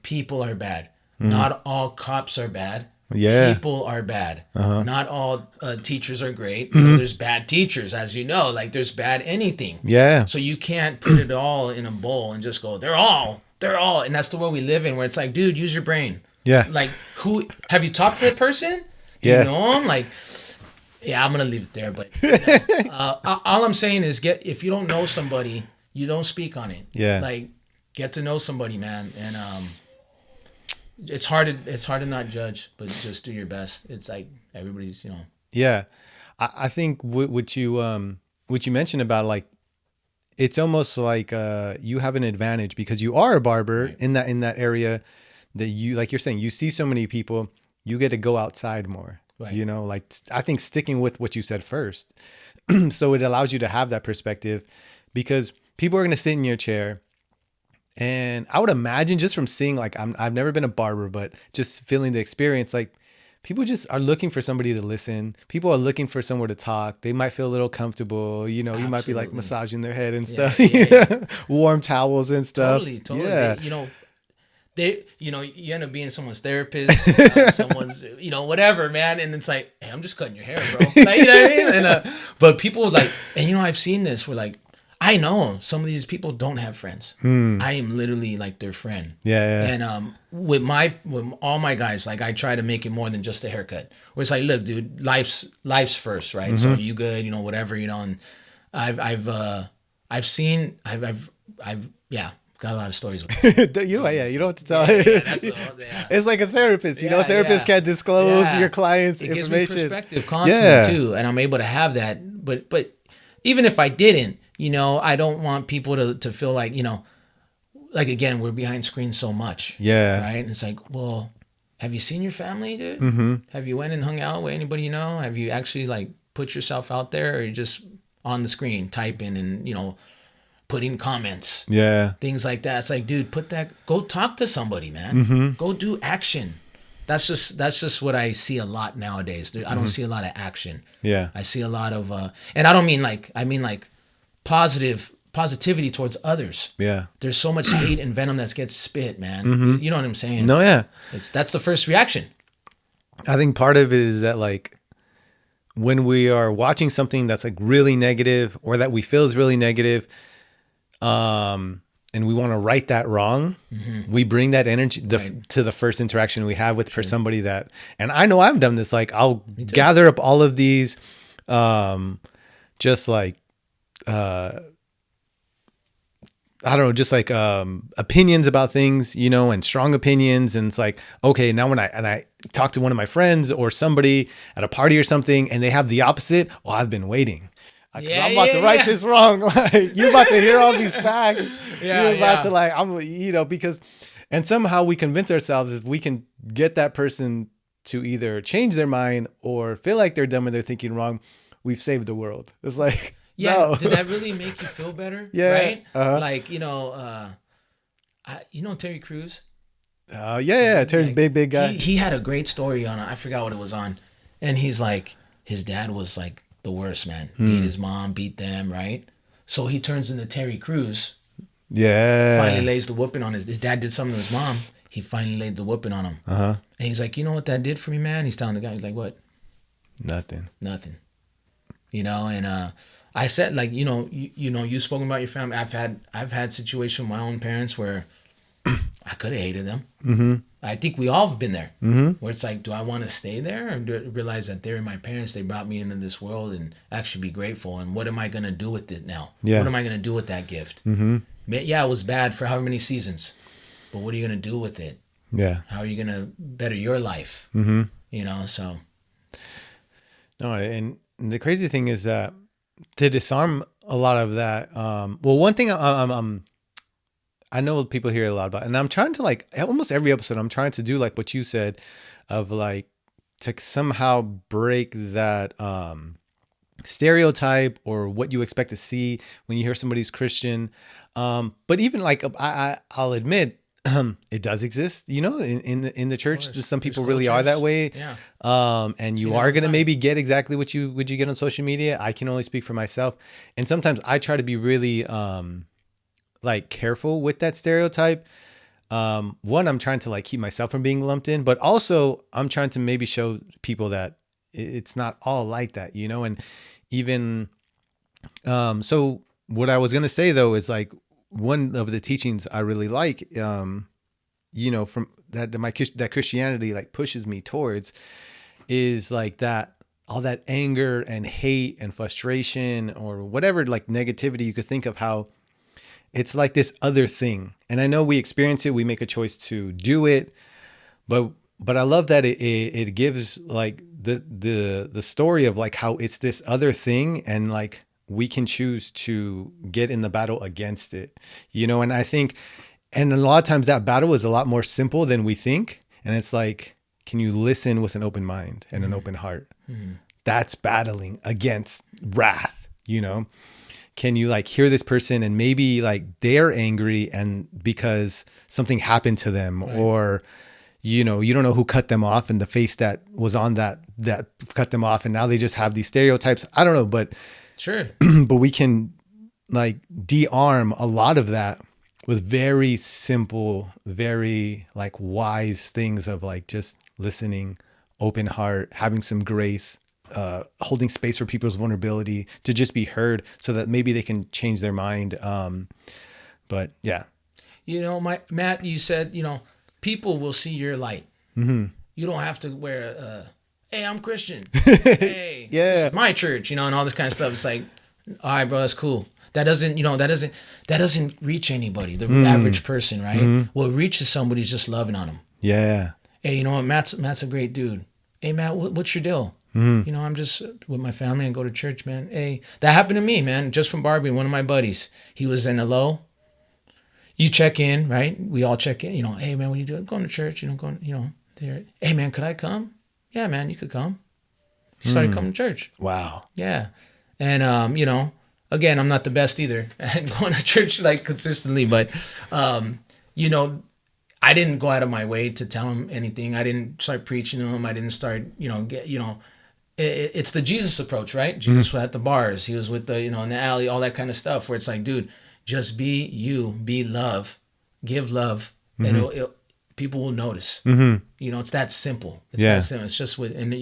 People are bad. Not all cops are bad. Yeah. People are bad. Not all teachers are great. There's bad teachers, as you know. Like, there's bad anything. Yeah. So you can't put it all in a bowl and just go, they're all. And that's the world we live in, where it's like, dude, use your brain. Yeah. Like, who have you talked to that person? Do you know him? Like, yeah, I'm gonna leave it there. But all I'm saying is, if you don't know somebody, you don't speak on it. Yeah. Like, get to know somebody, man. And it's hard to not judge, but just do your best. It's like everybody's, Yeah. I think what you mentioned about, like, it's almost like you have an advantage because you are a barber, right, in that area that you, like you're saying, you see so many people, you get to go outside more. Right. Like, I think sticking with what you said first. So it allows you to have that perspective, because people are going to sit in your chair. And I would imagine, just from seeing, like, I've never been a barber, but just feeling the experience, like, people just are looking for somebody to listen. People are looking for somewhere to talk. They might feel a little comfortable. You might be like massaging their head and stuff. Yeah. Warm towels and stuff. Totally. Yeah. You end up being someone's therapist, someone's, whatever, man. And it's like, hey, I'm just cutting your hair, bro. Like, you know what I mean? And, but people like, and I've seen this where, like, I know some of these people don't have friends. I am literally like their friend. Yeah. And with all my guys, like, I try to make it more than just a haircut. Where it's like, look, dude, life's first, right? So are you good? whatever, and I've got a lot of stories. You don't have to tell. It's like a therapist. Therapists can't disclose your client's information. It gives me perspective constantly too, and I'm able to have that. But even if I didn't, I don't want people to feel like, like, again, we're behind screens so much. Yeah. Right. And it's like, well, have you seen your family, dude? Have you went and hung out with anybody you know? Have you actually, like, put yourself out there, or you're just on the screen typing and putting comments? Yeah. Things like that. It's like, dude, go talk to somebody, man. Go do action. That's just what I see a lot nowadays. I don't see a lot of action. Yeah. I see a lot of and I don't mean like, I mean like positivity towards others. Yeah. There's so much hate and venom that gets spit, man. You know what I'm saying? No, yeah. That's the first reaction. I think part of it is that, like, when we are watching something that's, like, really negative, or that we feel is really negative, and we want to right that wrong, we bring that energy to the first interaction we have for somebody that, and I know I've done this, like, I'll gather up all of these, just like, I don't know, just like opinions about things, and strong opinions. And it's like, okay, now when I talk to one of my friends or somebody at a party or something, and they have the opposite, I've been waiting. I'm about to right this wrong. Like, you're about to hear all these facts. You're about to, like, because, and somehow we convince ourselves, if we can get that person to either change their mind or feel like they're dumb and they're thinking wrong, we've saved the world. It's like, yeah. No. Did that really make you feel better? Yeah. Right? Like, Terry Crews? Yeah. Terry, like, big guy. He had a great story on, I forgot what it was on. And he's like, his dad was like the worst, man. Beat his mom, beat them, right? So he turns into Terry Crews. Yeah. Finally lays the whooping on his dad did something to his mom. He finally laid the whooping on him. And he's like, you know what that did for me, man? He's telling the guy, he's like, what? Nothing. And I said, like, you spoken about your family. I've had situations with my own parents where I could have hated them. Mm-hmm. I think we all have been there, Mm-hmm. where it's like, do I want to stay there, or do I realize that they're my parents? They brought me into this world, and actually be grateful. And what am I gonna do with it now? Yeah. What am I gonna do with that gift? Mm-hmm. Yeah, it was bad for however many seasons, but what are you gonna do with it? Yeah. How are you gonna better your life? Mm-hmm. You know, so. No, and the crazy thing is that to disarm a lot of that. Well, one thing I know people hear a lot about, and I'm trying to like almost every episode, I'm trying to do like what you said, of like to somehow break that stereotype or what you expect to see when you hear somebody's Christian. But even like I'll admit it does exist, you know, in the church. Some people really are that way. Yeah. And Seen you it all are the gonna time. maybe get exactly what you get on social media. I can only speak for myself, and sometimes I try to be really like careful with that stereotype. One, I'm trying to like keep myself from being lumped in, but also I'm trying to maybe show people that it's not all like that, you know. And even so what I was gonna say though is like one of the teachings I really like, you know, from that Christianity like pushes me towards, is like that all that anger and hate and frustration or whatever like negativity you could think of, how it's like this other thing. And I know we experience it, we make a choice to do it, but I love that it gives like the story of like how it's this other thing, and like we can choose to get in the battle against it, you know. And I think, and a lot of times that battle is a lot more simple than we think. And it's like, can you listen with an open mind and an open heart? That's battling against wrath, you know. Can you like hear this person and maybe like they're angry and because something happened to them, right, or you know, you don't know who cut them off and the face that was on that cut them off, and now they just have these stereotypes. I don't know, but Sure. but we can like de-arm a lot of that with very simple, very like wise things of like just listening, open heart, having some grace, holding space for people's vulnerability to just be heard, so that maybe they can change their mind. But yeah. You know, Matt, you said, you know, people will see your light. Mm-hmm. You don't have to wear hey, I'm Christian. Hey, Yeah. this is my church, you know, and all this kind of stuff. It's like, all right, bro, that's cool. That doesn't reach anybody, the average person, right? Mm-hmm. What reaches somebody is just loving on them. Yeah. Hey, you know what? Matt's a great dude. Hey, Matt, what's your deal? Mm-hmm. You know, I'm just with my family and go to church, man. Hey, that happened to me, man. Just from Barbie, one of my buddies. He was in a low. You check in, right? We all check in. You know, hey, man, what are you doing? Going to church, you know, there. Hey, man, could I come? Yeah, man, you could come. He started coming to church. Wow. Yeah. And, you know, again, I'm not the best either at going to church like consistently, but, you know, I didn't go out of my way to tell him anything. I didn't start preaching to him. I didn't start, it's the Jesus approach, right? Jesus was at the bars. He was with the, in the alley, all that kind of stuff, where it's like, dude, just be you, be love, give love, and people will notice. It's that simple. It's that simple. It's just with, and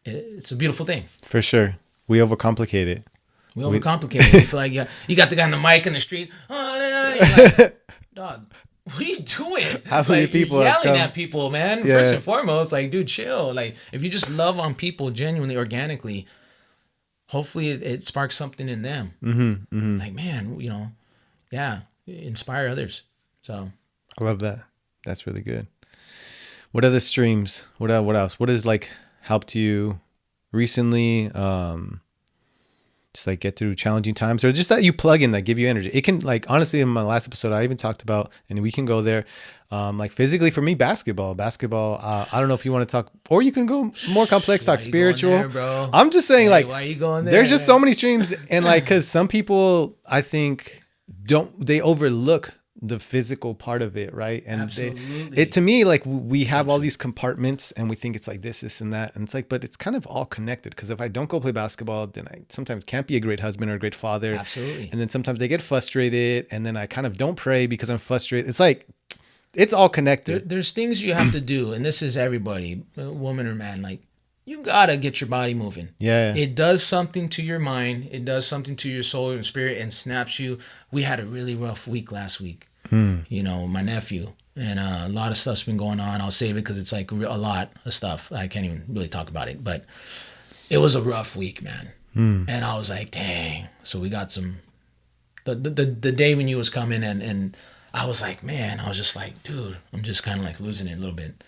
it's a beautiful thing. For sure. We overcomplicate it. We overcomplicate it. You feel like you got the guy on the mic in the street. Oh, you're like, dog, what are you doing? How many people you're have yelling come? at people, man? Yeah. First and foremost, like, dude, chill. Like, if you just love on people genuinely, organically, hopefully it sparks something in them. Like, man, inspire others. So I love that. That's really good. What other streams? What else? What has like helped you recently? Just like get through challenging times, or just that you plug in that give you energy. It can, like, honestly, in my last episode, I even talked about, and we can go there, like physically for me, basketball. I don't know if you want to talk, or you can go more complex, talk spiritual. There, bro? I'm just saying, like, why are you going there? There's just so many streams, and like, cause some people, I think, they overlook the physical part of it, right? And to me, like, we have all these compartments and we think it's like this and that, and it's like, but it's kind of all connected, because if I don't go play basketball, then I sometimes can't be a great husband or a great father. Absolutely. And then sometimes I get frustrated, and then I kind of don't pray because I'm frustrated. It's like, it's all connected. There's things you have to do, and this is everybody, woman or man, like, you gotta get your body moving. Yeah. It does something to your mind. It does something to your soul and spirit, and snaps you. We had a really rough week last week. You know, my nephew. And a lot of stuff's been going on. I'll save it because it's like a lot of stuff. I can't even really talk about it. But it was a rough week, man. And I was like, dang. So we got some... The day when you was coming and I was like, man, I was just like, dude, I'm just kind of like losing it a little bit.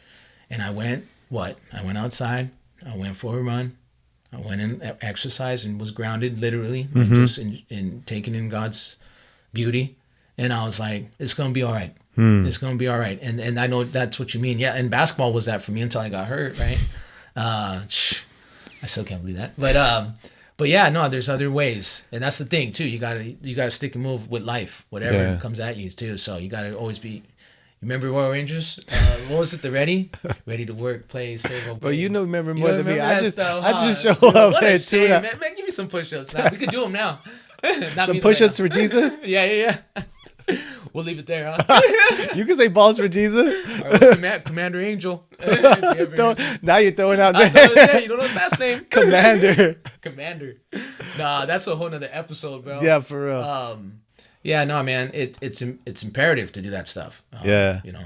And I went outside. I went for a run. I went and exercised and was grounded, literally, like just in taking in God's beauty. And I was like, it's going to be all right. It's going to be all right. And I know that's what you mean. Yeah, and basketball was that for me until I got hurt, right? I still can't believe that. But yeah, no, there's other ways. And that's the thing, too. You gotta stick and move with life, whatever comes at you, too. So you got to always be... Remember Royal Rangers? What was it? The ready to work, play, save, obey. But you know, remember more than me. I just show up what a and shame, man. Give me some push-ups. Now, we could do them now. Some push-ups for Jesus? Yeah. We'll leave it there, huh? You can say balls for Jesus. Commander Angel. Now you're throwing out. You don't know the last name. Commander. Nah, that's a whole nother episode, bro. Yeah, for real. Yeah, no, man. It's imperative to do that stuff. Yeah. You know,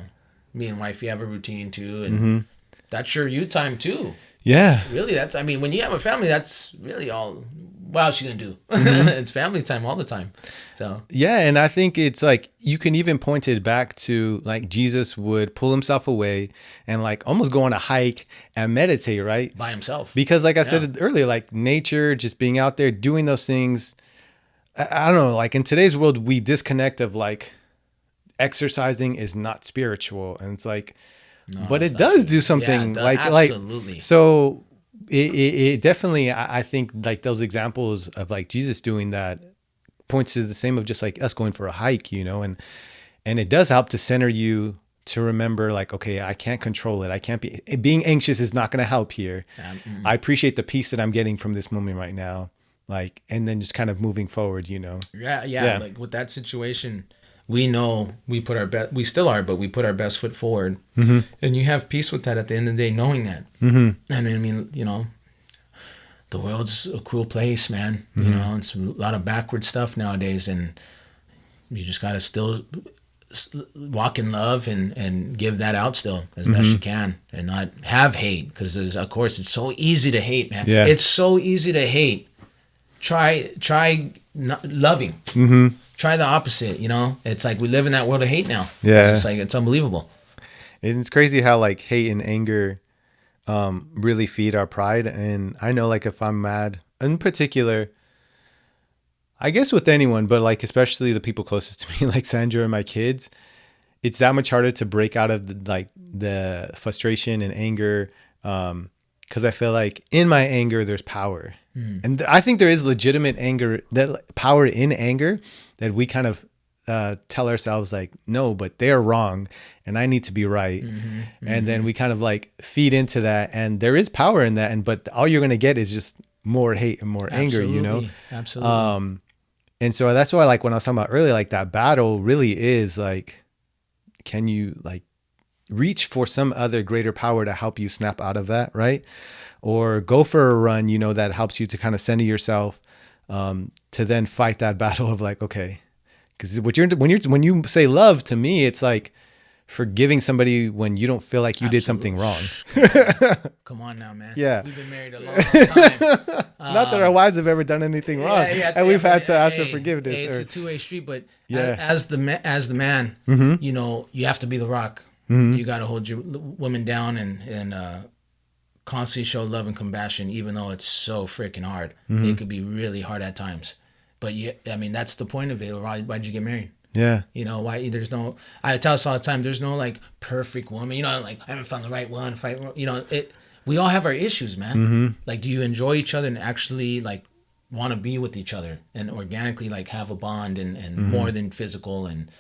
me and wifey have a routine too, and that's your you time too. Yeah. Really, when you have a family, that's really all. What else you gonna do? It's family time all the time. So yeah, and I think it's like you can even point it back to like Jesus would pull himself away and like almost go on a hike and meditate, right? By himself. Because like I said earlier, like nature, just being out there doing those things. I don't know, like in today's world, we disconnect of like exercising is not spiritual, and it's like, but it does do something. Yeah, like absolutely. So. It definitely, I think like those examples of like Jesus doing that points to the same of just like us going for a hike, you know, and it does help to center you to remember like, okay, I can't control it. I can't being anxious is not going to help here. I appreciate the peace that I'm getting from this moment right now. Like, and then just kind of moving forward, you know? Yeah. Like with that situation, we know we put our best, we still are, but we put our best foot forward. And you have peace with that at the end of the day, knowing that. And I mean, you know, the world's a cruel place, man. You know, it's a lot of backward stuff nowadays, and you just got to still walk in love and give that out still as best you can, and not have hate, because of course it's so easy to hate, man. Yeah. It's so easy to hate. Try not loving. Try the opposite, you know? It's like we live in that world of hate now. Yeah. It's just like, it's unbelievable. And it's crazy how like hate and anger really feed our pride. And I know like if I'm mad, in particular, I guess with anyone, but like especially the people closest to me, like Sandra and my kids, it's that much harder to break out of the frustration and anger, because I feel like in my anger, there's power. And I think there is legitimate anger, that power in anger, that we kind of tell ourselves like, no, but they're wrong and I need to be right. And then we kind of like feed into that, and there is power in that. But all you're going to get is just more hate and more anger, you know? Absolutely. And so that's why, like when I was talking about earlier, like that battle really is like, can you like reach for some other greater power to help you snap out of that, right? Or go for a run, you know, that helps you to kind of center yourself, to then fight that battle of like, okay, because when you say love, to me, it's like forgiving somebody when you don't feel like you did something wrong. Come on now, man. Yeah. We've been married a long time. Not that our wives have ever done anything wrong, and we've had to ask for forgiveness. It's a two-way street, but as the man, you know, you have to be the rock. You got to hold your woman down and constantly show love and compassion, even though it's so freaking hard. It could be really hard at times. But that's the point of it. Why'd you get married? Yeah. You know, I tell us all the time, there's no like perfect woman, you know, like I haven't found the right one, we all have our issues, man. Like, do you enjoy each other and actually like want to be with each other and organically like have a bond and more than physical, and,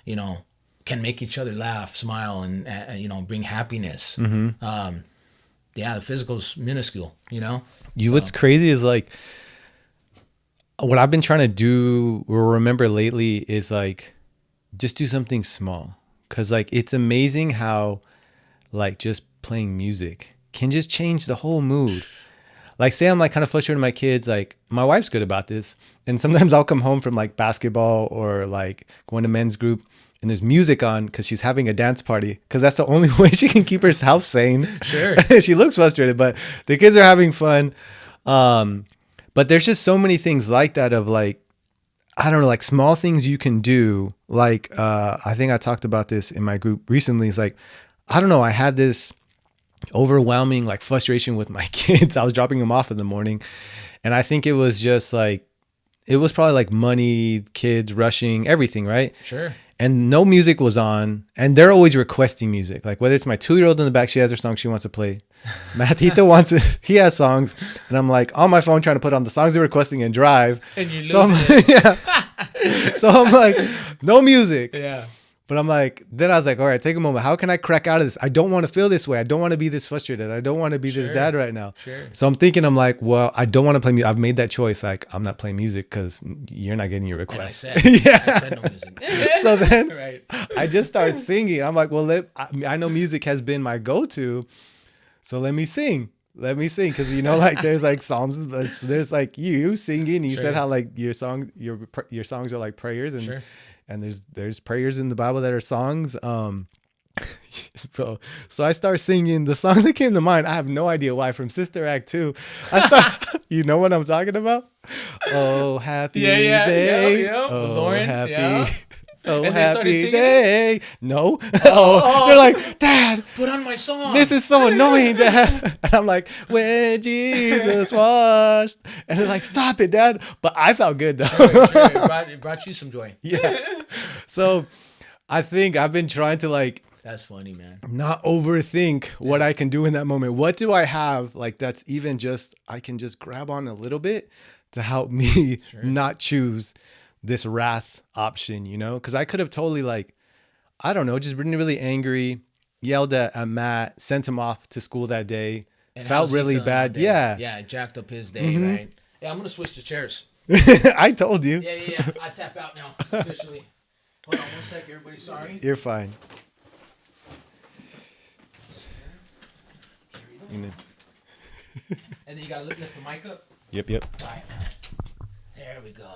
you know, can make each other laugh, smile, and you know, bring happiness. The physical's minuscule, you know? What's crazy is like, what I've been trying to do or remember lately is like, just do something small. Cause like, it's amazing how like just playing music can just change the whole mood. Like say I'm like kind of frustrated with my kids, like my wife's good about this. And sometimes I'll come home from like basketball or like going to men's group, and there's music on because she's having a dance party, because that's the only way she can keep herself sane. Sure. She looks frustrated, but the kids are having fun. But there's just so many things like that of like, I don't know, like small things you can do. Like, I think I talked about this in my group recently. It's like, I don't know, I had this overwhelming like frustration with my kids. I was dropping them off in the morning, and I think it was just like, it was probably like money, kids rushing, everything, right? Sure. And no music was on, and they're always requesting music. Like whether it's my 2-year-old in the back, she has her song she wants to play. Matito wants it. He has songs, and I'm like on my phone trying to put on the songs they're requesting and drive. And you lose so it. Yeah. So I'm like, no music. Yeah. But I'm like, then I was like, all right, take a moment. How can I crack out of this? I don't want to feel this way. I don't want to be this frustrated. I don't want to be this dad right now. Sure. So I'm thinking, I'm like, well, I don't want to play music. I've made that choice. Like, I'm not playing music because you're not getting your request. I said no music. So then Right. I just start singing. I'm like, well, I know music has been my go-to, so let me sing. Let me sing, because you know, like there's like psalms, there's like you singing. You said how like your songs are like prayers, and and there's prayers in the Bible that are songs. Bro, so I start singing the song that came to mind. I have no idea why, from Sister Act 2. I start, you know what I'm talking about? Oh, happy day. Yeah. Oh, Lauren, happy. yeah. Oh, And they started happy singing day. No. Oh, they're like, Dad, put on my song. this is so annoying, Dad. And I'm like, when Jesus washed. And they're like, stop it, Dad. But I felt good, though. Sure. It brought you some joy. Yeah. So I think I've been trying to like, that's funny, man. not overthink what I can do in that moment. What do I have like that's even just, I can just grab on a little bit to help me not choose this wrath option, you know? Because I could have totally like, I don't know, just been really angry, yelled at Matt, sent him off to school that day, and felt really bad. Yeah. Yeah, it jacked up his day, right? Yeah, I'm going to switch the chairs. I told you. Yeah. I tap out now, officially. Hold on 1 sec, everybody. Sorry. You're fine. And then you got to lift the mic up. Yep. All right. There we go.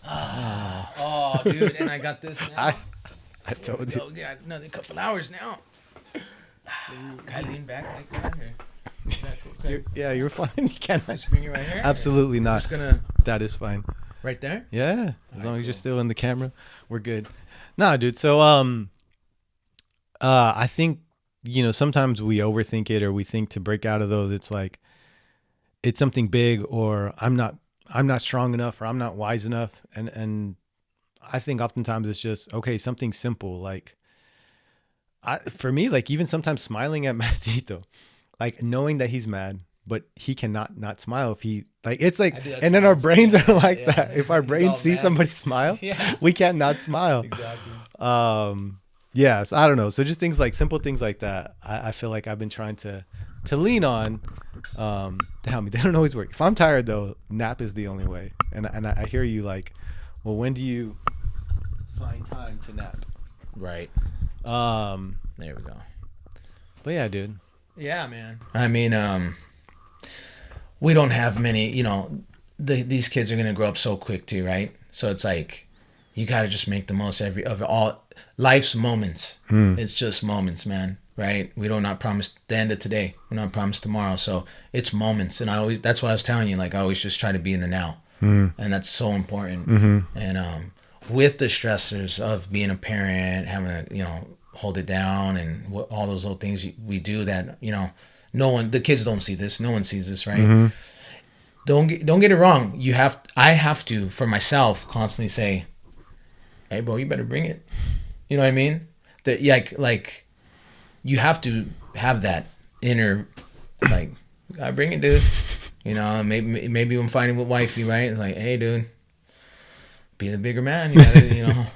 Oh, dude, and I got this now. I told you. We got another couple hours now. I lean back like that here. Is that cool? Yeah, you're fine. You can't. Just bring it right here. Absolutely not. Just gonna. That is fine. Right there. Yeah, as long as you're still in the camera, we're good. Nah, dude. So I think, you know, sometimes we overthink it, or we think to break out of those, it's like it's something big, or I'm not strong enough, or I'm not wise enough, and I think oftentimes it's just, okay, something simple, like for me, like even sometimes smiling at Matito, like knowing that he's mad, but he cannot not smile if he, like, it's like, and then our brains are like that. If our brains see somebody smile, we can't not smile. Exactly. Yes, I don't know. So just things like simple things like that, I feel like I've been trying to lean on to help me. They don't always work. If I'm tired though, nap is the only way. And I hear you like, well, when do you find time to nap? Right. There we go. But yeah, dude. Yeah, man. I mean, we don't have many, you know, these kids are going to grow up so quick too, right? So it's like, you got to just make the most of all life's moments. It's just moments, man. Right? We don't not promise the end of today. We're not promised tomorrow. So it's moments. And that's why I was telling you, like, I always just try to be in the now. And that's so important. And with the stressors of being a parent, having to, you know, hold it down, and all those little things we do that, you know, the kids don't see this. No one sees this, right? Don't get it wrong. I have to, for myself, constantly say, hey, bro, you better bring it. You know what I mean? That, like, you have to have that inner, like, I bring it, dude. You know, maybe I'm fighting with wifey, right? It's like, hey, dude, be the bigger man. You gotta, you know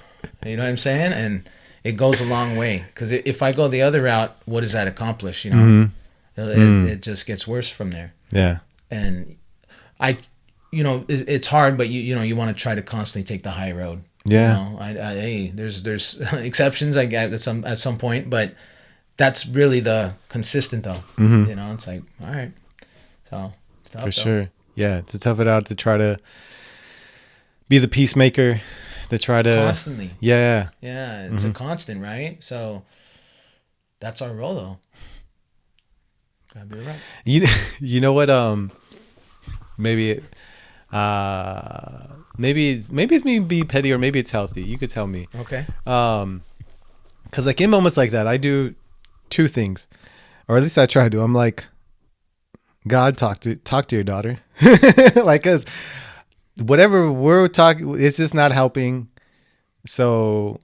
what I'm saying? And it goes a long way. Because if I go the other route, what does that accomplish? You know, it just gets worse from there. Yeah. And you know, it's hard, but you want to try to constantly take the high road. Yeah. You know, hey, there's exceptions, I guess, at some point, but that's really the consistent though. You know, it's like, all right. So it's tough. For sure. Yeah. To tough it out, to try to be the peacemaker to try to constantly. Yeah. Yeah, it's a constant, right? So that's our role, though. Gotta be right. You know what? Maybe maybe it's me being petty, or maybe it's healthy. You could tell me. Okay. Because like in moments like that, I do two things, or at least I try to. I'm like, God, talk to your daughter, like, because whatever we're talking, it's just not helping. So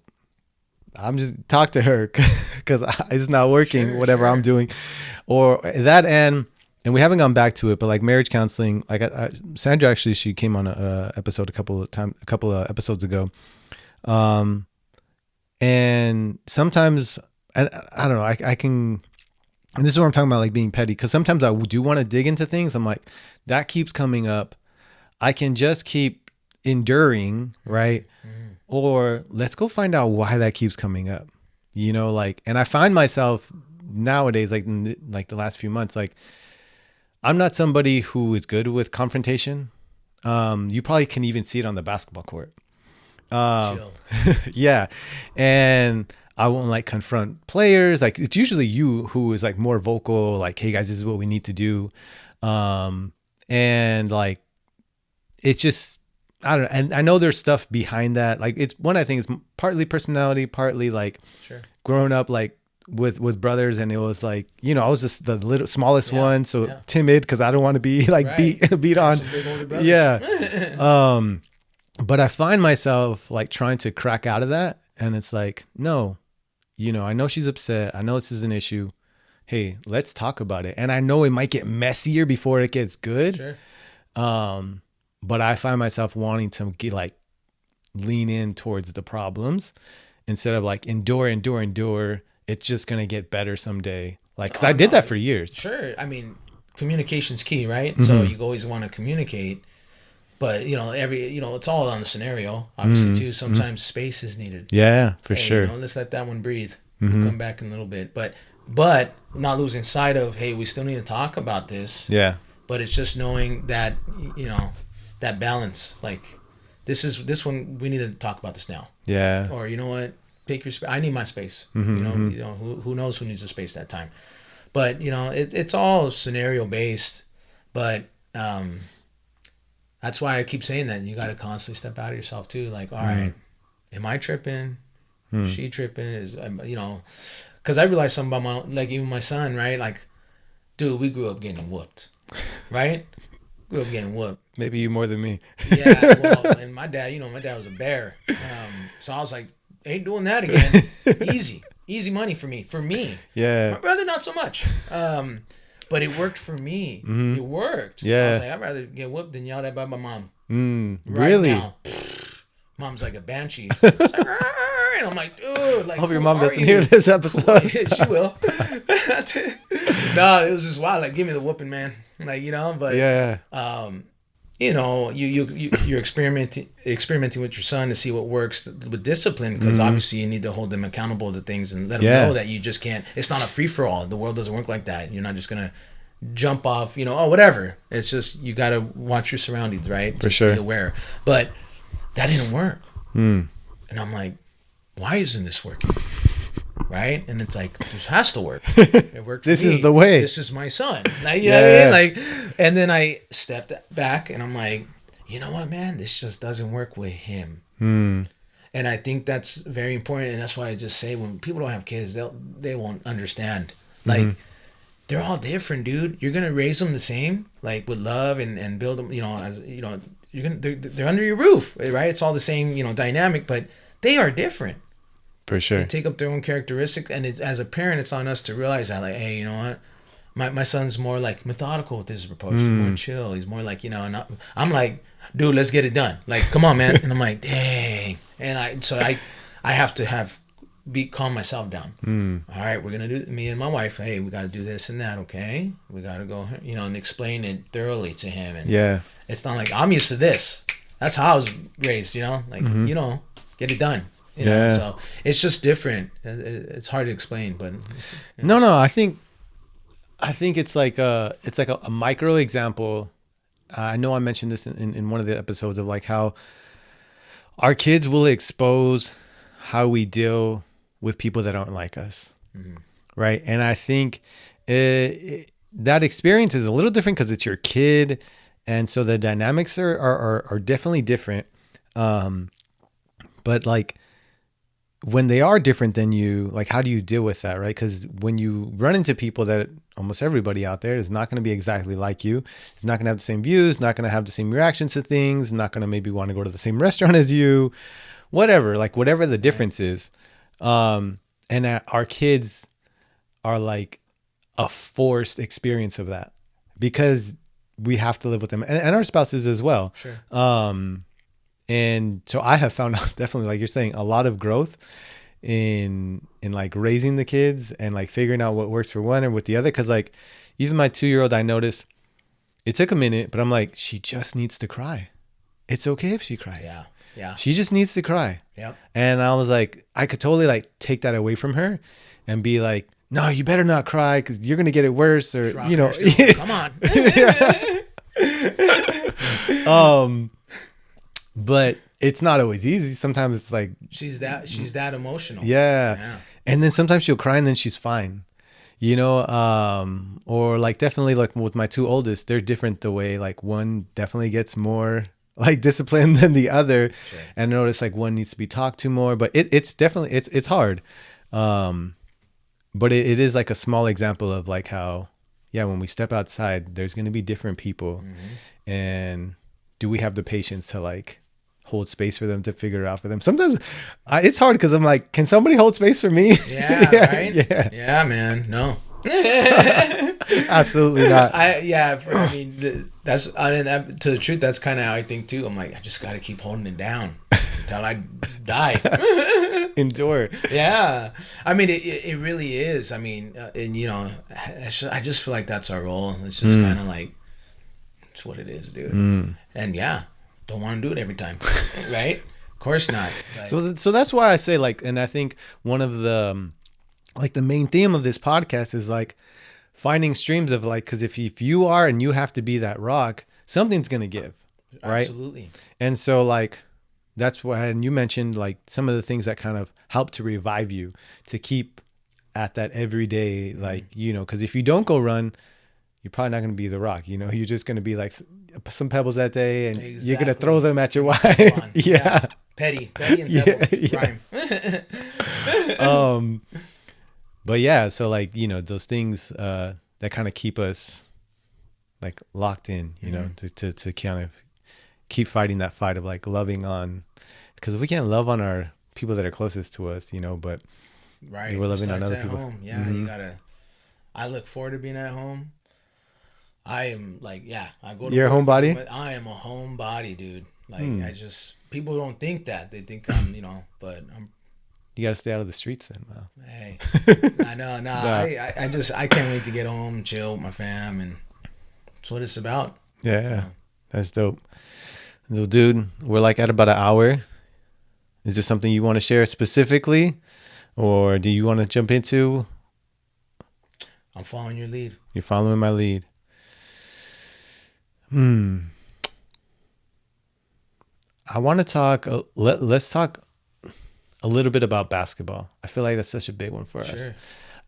I'm just talk to her because it's not working. Whatever I'm doing, or that and we haven't gone back to it, but like marriage counseling, like Sandra actually, she came on a episode a couple of episodes ago, and sometimes I don't know, I can, and this is what I'm talking about, like being petty, because sometimes I do want to dig into things. I'm like, that keeps coming up. I can just keep enduring, right? Or let's go find out why that keeps coming up, like, and I find myself nowadays, like like the last few months, like I'm not somebody who is good with confrontation. You probably can even see it on the basketball court. Yeah. And I won't like confront players. Like it's usually you who is like more vocal, like, hey guys, this is what we need to do. And like, it's just, I don't know. And I know there's stuff behind that. Like it's one, I think, is partly personality, partly like growing up like with brothers, and it was like, I was just the little smallest one, so timid because I don't want to be like beat on. Yeah. But I find myself like trying to crack out of that, and it's like, no, I know she's upset. I know this is an issue. Hey, let's talk about it. And I know it might get messier before it gets good. Sure. But I find myself wanting to lean in towards the problems instead of like endure. It's just going to get better someday. Like, cause I did that for years. Sure. I mean, communication's key, right? Mm-hmm. So you always want to communicate, but it's all on the scenario, obviously too. Sometimes space is needed. Yeah, for sure. Let's let that one breathe. We'll come back in a little bit, but not losing sight of, hey, we still need to talk about this. Yeah. But it's just knowing that, that balance, like this one, we need to talk about this now. Yeah. Or you know what? Take your space. I need my space. Who knows who needs the space that time? But it's all scenario based. But that's why I keep saying that you got to constantly step out of yourself too. Like, all right, am I tripping? She tripping? Is because I realized something about even my son, right? Like, dude, we grew up getting whooped, right? Grew up getting whooped. Maybe you more than me. Yeah, well, and my dad was a bear. So I was like, ain't doing that again. Easy money for me. Yeah. My brother, not so much. But it worked for me. It worked. Yeah. I was like, I'd rather get whooped than yelled at by my mom. Really? Now, mom's like a banshee. Like, and I'm like, dude, like, I hope your mom doesn't hear this episode. She will. No, it was just wild. Like, give me the whooping, man. Like, but yeah. You're experimenting with your son to see what works with discipline, because obviously you need to hold them accountable to things and let them know that you just can't. It's not a free for all. The world doesn't work like that. You're not just gonna jump off. Whatever. It's just you gotta watch your surroundings, right? For sure. Be aware. But that didn't work, and I'm like, why isn't this working? Right? And it's like, this has to work. It worked for This me. is the way. This is my son. Like, you know what I mean? Like, and then I stepped back and I'm like, you know what, man? This just doesn't work with him. And I think that's very important. And that's why I just say, when people don't have kids, they won't understand. Like, they're all different, dude. You're going to raise them the same, like with love and build them, they're under your roof, right? It's all the same, dynamic, but they are different. For sure. They take up their own characteristics, and it's, as a parent, it's on us to realize that, like, hey, you know what? My son's more like methodical with his approach. He's more chill. He's more like, and I'm like, dude, let's get it done. Like, come on, man. And I'm like, dang. And I have to calm myself down. All right, we're gonna do, me and my wife. Hey, we got to do this and that. Okay, we got to go. And explain it thoroughly to him. And it's not like I'm used to this. That's how I was raised. Like get it done. So it's just different. It's hard to explain, but no, I think it's like a micro example. I know I mentioned this in one of the episodes of like how our kids will expose how we deal with people that aren't like us. Mm-hmm. Right. And I think that experience is a little different because it's your kid. And so the dynamics are definitely different. But like when they are different than you, like, how do you deal with that? Right. Because when you run into people that almost everybody out there is not going to be exactly like you, is not going to have the same views, not going to have the same reactions to things, not going to maybe want to go to the same restaurant as you, whatever the difference is. And our kids are like a forced experience of that because we have to live with them and our spouses as well. Sure. And so I have found out definitely, like you're saying, a lot of growth in like raising the kids and like figuring out what works for one and with the other. Cause like even my 2-year-old, I noticed it took a minute, but I'm like, she just needs to cry. It's okay if she cries. Yeah. Yeah. She just needs to cry. Yep. And I was like, I could totally like take that away from her and be like, no, you better not cry because you're going to get it worse or, you know, come on. But it's not always easy. Sometimes it's like she's that emotional. Yeah. And then sometimes she'll cry and then she's fine. You know, or like definitely like with my 2 oldest, they're different the way like one definitely gets more like disciplined than the other. Sure. And notice like one needs to be talked to more, but it's definitely it's hard. But it is like a small example of like how, yeah, when we step outside, there's going to be different people. Mm-hmm. And do we have the patience to like hold space for them to figure it out for them? Sometimes it's hard because I'm like, can somebody hold space for me? Yeah, right? Yeah, man. No. Absolutely not. To the truth, that's kind of how I think too. I'm like, I just got to keep holding it down until I die. Endure. Yeah. I mean, it really is. I mean, and you know, I just feel like that's our role. It's just kind of like, it's what it is, dude. And yeah, don't want to do it every time. Right? Of course not. But. So that's why I say like, and I think one of the, like the main theme of this podcast is like finding streams of like, because if you are and you have to be that rock, something's going to give. Right. Absolutely. And so like, that's why, and you mentioned like some of the things that kind of help to revive you to keep at that everyday, like, you know, because if you don't go run, you're probably not going to be the rock, you know, you're just going to be like some pebbles that day and you're going to throw them at your wife. Yeah. Petty and pebbles. Rhyme. But yeah, so like, you know, those things that kind of keep us like locked in, you know, to kind of keep fighting that fight of like loving on, because we can't love on our people that are closest to us, you know, but right, we're loving on other people. Home. Yeah, you gotta. I look forward to being at home. I am like, I go to You're a homebody? I am a homebody, dude. Like I just, people don't think that. They think I'm, you know, but I'm. You got to stay out of the streets then, wow. Hey, I know. No, I can't wait to get home, chill with my fam, and that's what it's about. Yeah, that's dope. So, dude, we're like at about an hour. Is there something you want to share specifically, or do you want to jump into? I'm following your lead. You're following my lead. I want to talk. Let's talk a little bit about basketball. I feel like that's such a big one for us.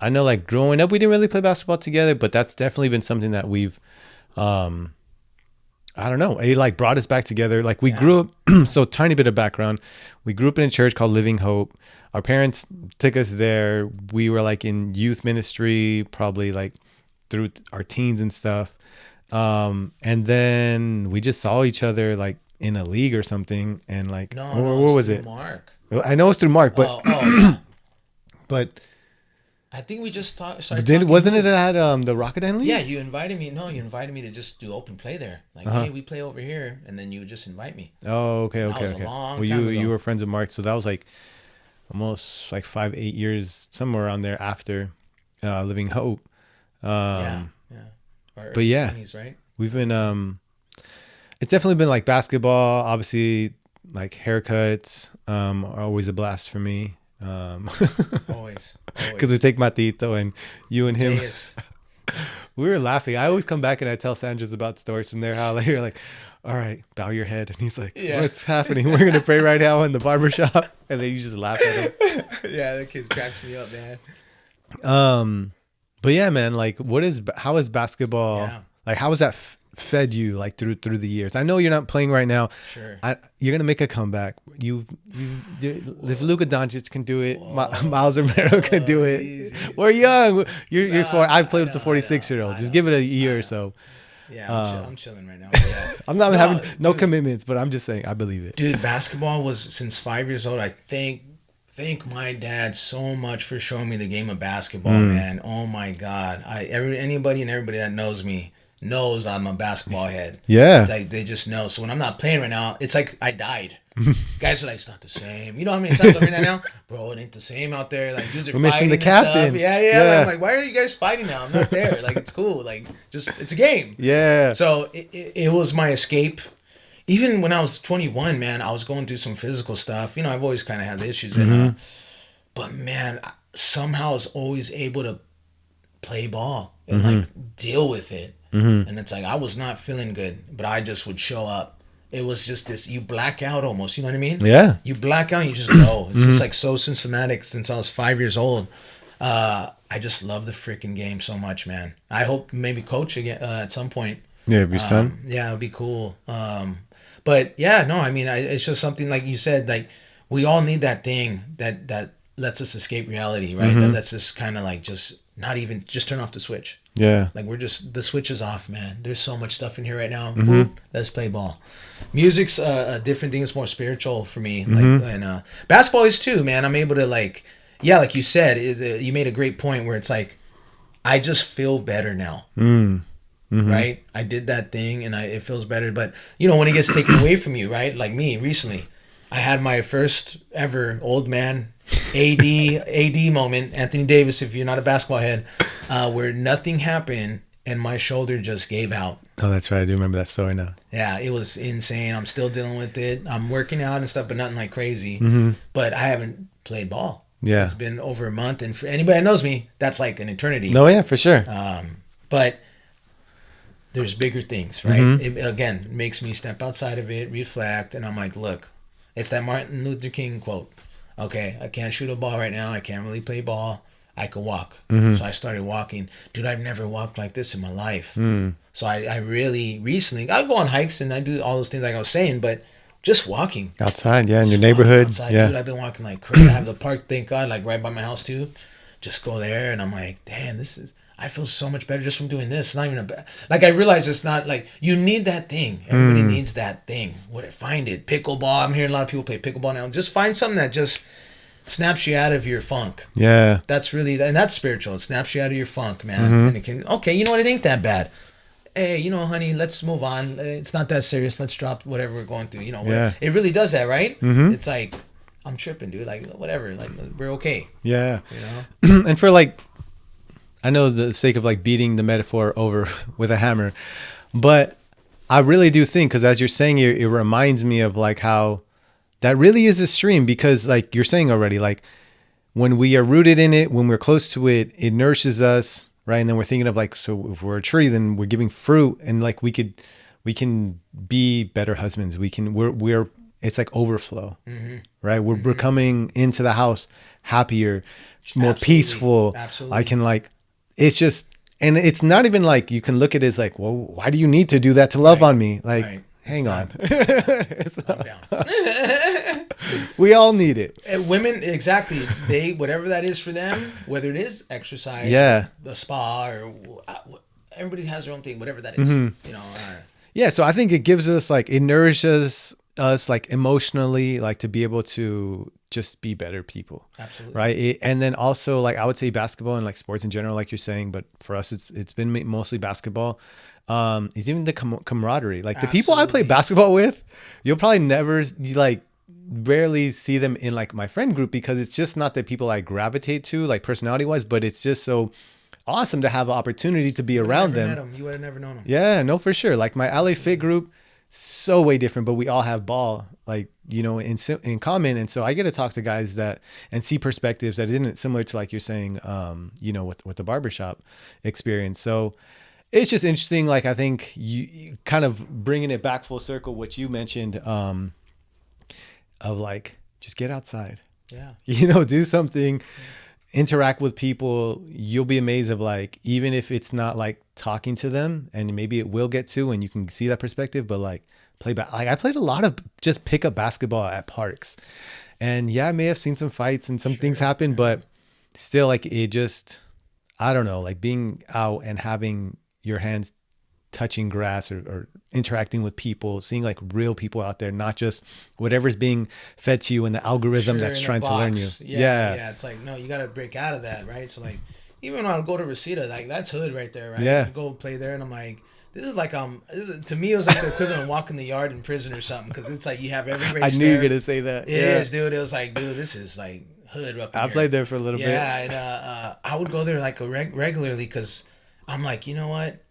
I know, like growing up, we didn't really play basketball together, but that's definitely been something that we've, I don't know, it like brought us back together. Like we grew up, so tiny bit of background. We grew up in a church called Living Hope. Our parents took us there. We were like in youth ministry, probably like through our teens and stuff. And then we just saw each other like in a league or something. And like, what was it? Mark. I know it's through Mark, but but I think we just started. Wasn't it at the Rocketine League? Yeah, you invited me. No, you invited me to just do open play there. Like, hey, we play over here, and then you would just invite me. Oh, okay. A long Well, time ago. you were friends with Mark, so that was like almost like 5-8 years, somewhere around there after Living Hope. But yeah, 20s, right? We've been it's definitely been like basketball. Obviously, like haircuts are always a blast for me. Always. Because we take Matito and you and him. Yes. We were laughing. I always come back and I tell Sandras about stories from there. How like, you're like, all right, bow your head. And he's like, Yeah. what's happening? We're going to pray right now in the barbershop. And then you just laugh at him. Yeah, that kid cracks me up, man. But yeah, man, like how is basketball, Yeah. like how has that fed you like through the years? I know you're not playing right now. Sure. You're gonna make a comeback. If Luka Doncic can do it, Miles Romero can do it. Easy. We're young. You're I played with the 46-year-old. Just give it a year or so. Yeah, I'm chilling right now. Yeah. I'm not having no commitments, but I'm just saying I believe it. Dude, basketball was since 5 years old. I thank my dad so much for showing me the game of basketball, man. Oh my God. Anybody and everybody that knows me knows I'm a basketball head. Yeah. Like they just know. So when I'm not playing right now, it's like I died. Guys are like, it's not the same. You know what I mean? It's not right now. Bro, it ain't the same out there. Like dudes are We're missing the fighting and captain. stuff. Yeah. I'm like, why are you guys fighting now? I'm not there. Like it's cool. Like just it's a game. Yeah. So it was my escape. Even when I was 21, man, I was going through some physical stuff. You know, I've always kind of had the issues. But man, somehow I was always able to play ball and like deal with it. And it's like I was not feeling good, but I just would show up. It was just this, you black out almost, you know what I mean? Yeah. You black out and you just go. It's just like so systematic since I was 5 years old. I just love the freaking game so much, man. I hope maybe coach again at some point. Yeah, your son. Yeah, it'd be cool. But yeah, no, I mean, it's just something like you said, like we all need that thing that lets us escape reality, right? That lets us kind of like just not even just turn off the switch. Yeah. Like the switch is off, man. There's so much stuff in here right now. Let's play ball. Music's a different thing. It's more spiritual for me. Like, and basketball is too, man. I'm able to like you said, you made a great point where it's like, I just feel better now. Right? I did that thing and it feels better. But you know, when it gets taken away from you, right? Like me recently, I had my first ever old man AD moment, Anthony Davis, if you're not a basketball head, where nothing happened and my shoulder just gave out. Oh, that's right. I do remember that story now. Yeah, it was insane. I'm still dealing with it. I'm working out and stuff, but nothing like crazy. But I haven't played ball. Yeah. It's been over a month. And for anybody that knows me, that's like an eternity. No, yeah, for sure. But there's bigger things, right? It, again, makes me step outside of it, reflect. And I'm like, look, it's that Martin Luther King quote. Okay, I can't shoot a ball right now. I can't really play ball. I could walk. So I started walking. Dude, I've never walked like this in my life. So I really recently, I go on hikes and I do all those things like I was saying, but just walking. Outside, yeah, in your neighborhood. Outside, yeah. Dude, I've been walking like crazy. I have the park, thank God, like right by my house too. Just go there and I'm like, damn, I feel so much better just from doing this. It's not even like I realize it's not like, you need that thing. Everybody needs that thing. Find it. Pickleball. I'm hearing a lot of people play pickleball now. Just find something that just snaps you out of your funk. Yeah. That's really, and that's spiritual. It snaps you out of your funk, man. And it can, okay, you know what? It ain't that bad. Hey, you know, honey, let's move on. It's not that serious. Let's drop whatever we're going through. You know, yeah. It really does that, right? It's like, I'm tripping, dude. Like, whatever. Like, we're okay. Yeah. You know? And for like, I know the sake of like beating the metaphor over with a hammer, but I really do think, because as you're saying, it reminds me of like how that really is a stream, because like you're saying already, like when we are rooted in it, when we're close to it, it nourishes us, right? And then we're thinking of like, so if we're a tree, then we're giving fruit, and like we can be better husbands. We're it's like overflow, right? We're coming into the house happier, more peaceful. Absolutely. I can like, it's just, and it's not even like you can look at it as like, well, why do you need to do that to love on me? Like, hang on. I'm down. We all need it. And women, exactly. They, whatever that is for them, whether it is exercise, yeah, a spa, or everybody has their own thing, whatever that is, you know. Yeah. So I think it gives us like, it nourishes us like emotionally, like to be able to just be better people. Absolutely. Right. And then also like, I would say basketball and like sports in general, like you're saying, but for us, it's been mostly basketball. Is even the camaraderie, like the people I play basketball with, you'll probably never like rarely see them in like my friend group, because it's just not the people I gravitate to like personality wise, but it's just so awesome to have an opportunity to be around them. You would have never known them. Yeah, no, for sure. Like my LA Fit group, so way different, but we all have ball, like, you know, in common. And so I get to talk to guys and see perspectives that isn't similar to, like you're saying, you know, with the barbershop experience. So it's just interesting. Like, I think you kind of bringing it back full circle, what you mentioned, of like, just get outside, do something, interact with people. You'll be amazed of like, even if it's not like talking to them, and maybe it will get to, and you can see that perspective, but like like I played a lot of just pick up basketball at parks, and I may have seen some fights and some things happen, but still, like, it just, I don't know, like being out and having your hands touching grass or interacting with people, seeing like real people out there, not just whatever's being fed to you in the algorithm that's trying to learn you. Yeah. It's like, no, you got to break out of that, right? So like, even when I go to Reseda, like that's hood right there, right? Yeah. I go play there, and I'm like, this is like to me it was like the equivalent of walking the yard in prison or something, because it's like you have every race. I knew you were gonna say that. It is, dude. It was like, dude, this is like hood up here. I played there for a little bit. Yeah, and I would go there like regularly, because I'm like, you know what?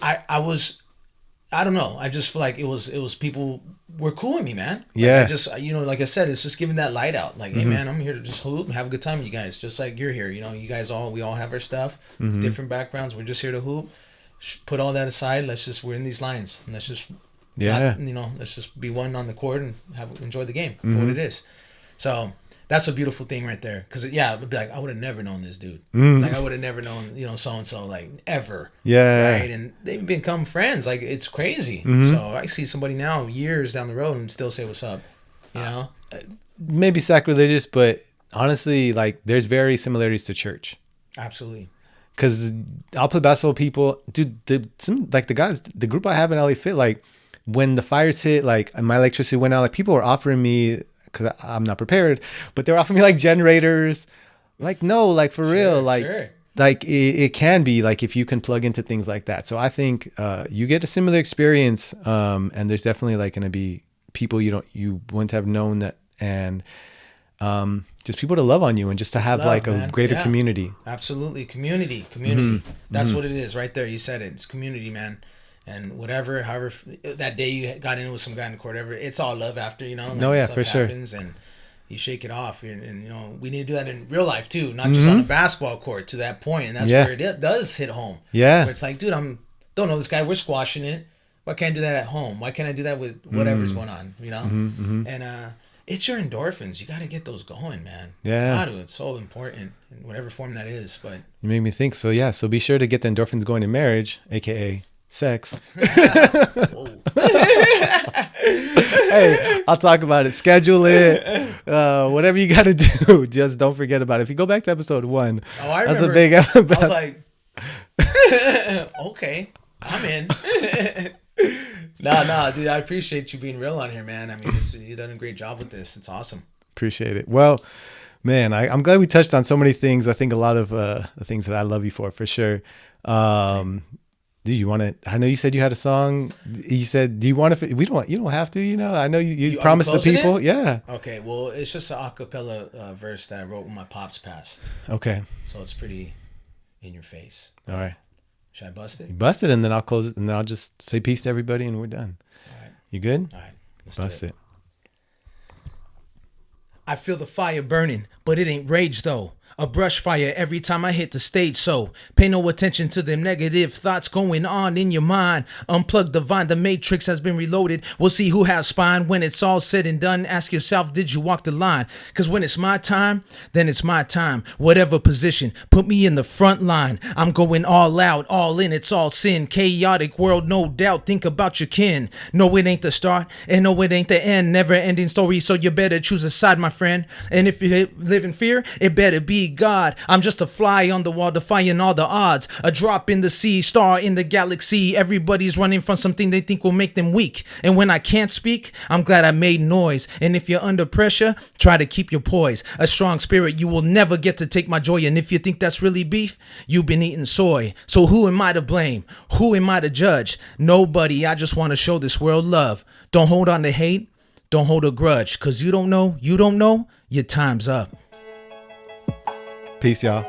I don't know. I just feel like it was people were cool with me, man. Like, I just, like I said, it's just giving that light out. Like, hey, man, I'm here to just hoop and have a good time with you guys. Just like you're here. You guys we all have our stuff, different backgrounds. We're just here to hoop. Put all that aside. We're in these lines. And let's just, let's just be one on the court and enjoy the game for what it is. So that's a beautiful thing right there. Because, it would be like, I would have never known this dude. Like, I would have never known, so-and-so, like, ever. Yeah. Right? And they've become friends. Like, it's crazy. So I see somebody now years down the road and still say what's up, Maybe sacrilegious, but honestly, like, there's very similarities to church. Absolutely. Because I'll play basketball with people. Dude, the group I have in LA Fit, like, when the fires hit, like, and my electricity went out, like, people were offering me, because I'm not prepared, but they're offering me like generators. Like, no, like, for real, like, like it can be like if you can plug into things like that. So I think you get a similar experience, and there's definitely like going to be people you wouldn't have known that, and just people to love on you, and just to have like a greater community. Absolutely, community. That's what it is right there. You said it. It's community, man. And however that day you got in with some guy in the court, it's all love after, like for sure. Happens and you shake it off, and we need to do that in real life too, not just on a basketball court to that point. And that's where it does hit home. Yeah, where it's like, dude, don't know this guy, we're squashing it. Why can't I do that at home? Why can't I do that with whatever's going on? And it's your endorphins. You got to get those going, man. Yeah, it's so important in whatever form that is. But you made me think. So yeah, so be sure to get the endorphins going in marriage, aka sex. Hey, I'll talk about it. Schedule it. Whatever you got to do, just don't forget about it. If you go back to episode 1, I remember. That's a big episode. I was like, okay, I'm in. No, dude, I appreciate you being real on here, man. I mean, you've done a great job with this. It's awesome. Appreciate it. Well, man, I'm glad we touched on so many things. I think a lot of the things that I love you for sure. Do you want to? I know you said you had a song. You said, do you want to? You don't have to. I know you promised the people. It? Yeah. Okay. Well, it's just an acapella verse that I wrote when my pops passed. Okay. So it's pretty in your face. All right. Should I bust it? You bust it, and then I'll close it, and then I'll just say peace to everybody, and we're done. All right. You good? All right. Let's bust it. I feel the fire burning, but it ain't rage though. A brush fire every time I hit the stage, so pay no attention to them negative thoughts going on in your mind. Unplug the vine, the matrix has been reloaded. We'll see who has spine when it's all said and done. Ask yourself, did you walk the line? Cause when it's my time, then it's my time. Whatever position, put me in the front line. I'm going all out, all in, it's all sin. Chaotic world, no doubt, think about your kin. No, it ain't the start, and no, it ain't the end. Never ending story, so you better choose a side, my friend. And if you live in fear, it better be God. I'm just a fly on the wall, defying all the odds. A drop in the sea, star in the galaxy. Everybody's running from something they think will make them weak. And when I can't speak, I'm glad I made noise. And if you're under pressure, try to keep your poise. A strong spirit, you will never get to take my joy. And if you think that's really beef, you've been eating soy. So who am I to blame? Who am I to judge? Nobody. I just want to show this world love. Don't hold on to hate. Don't hold a grudge. Cause you don't know, your time's up. Peace, y'all.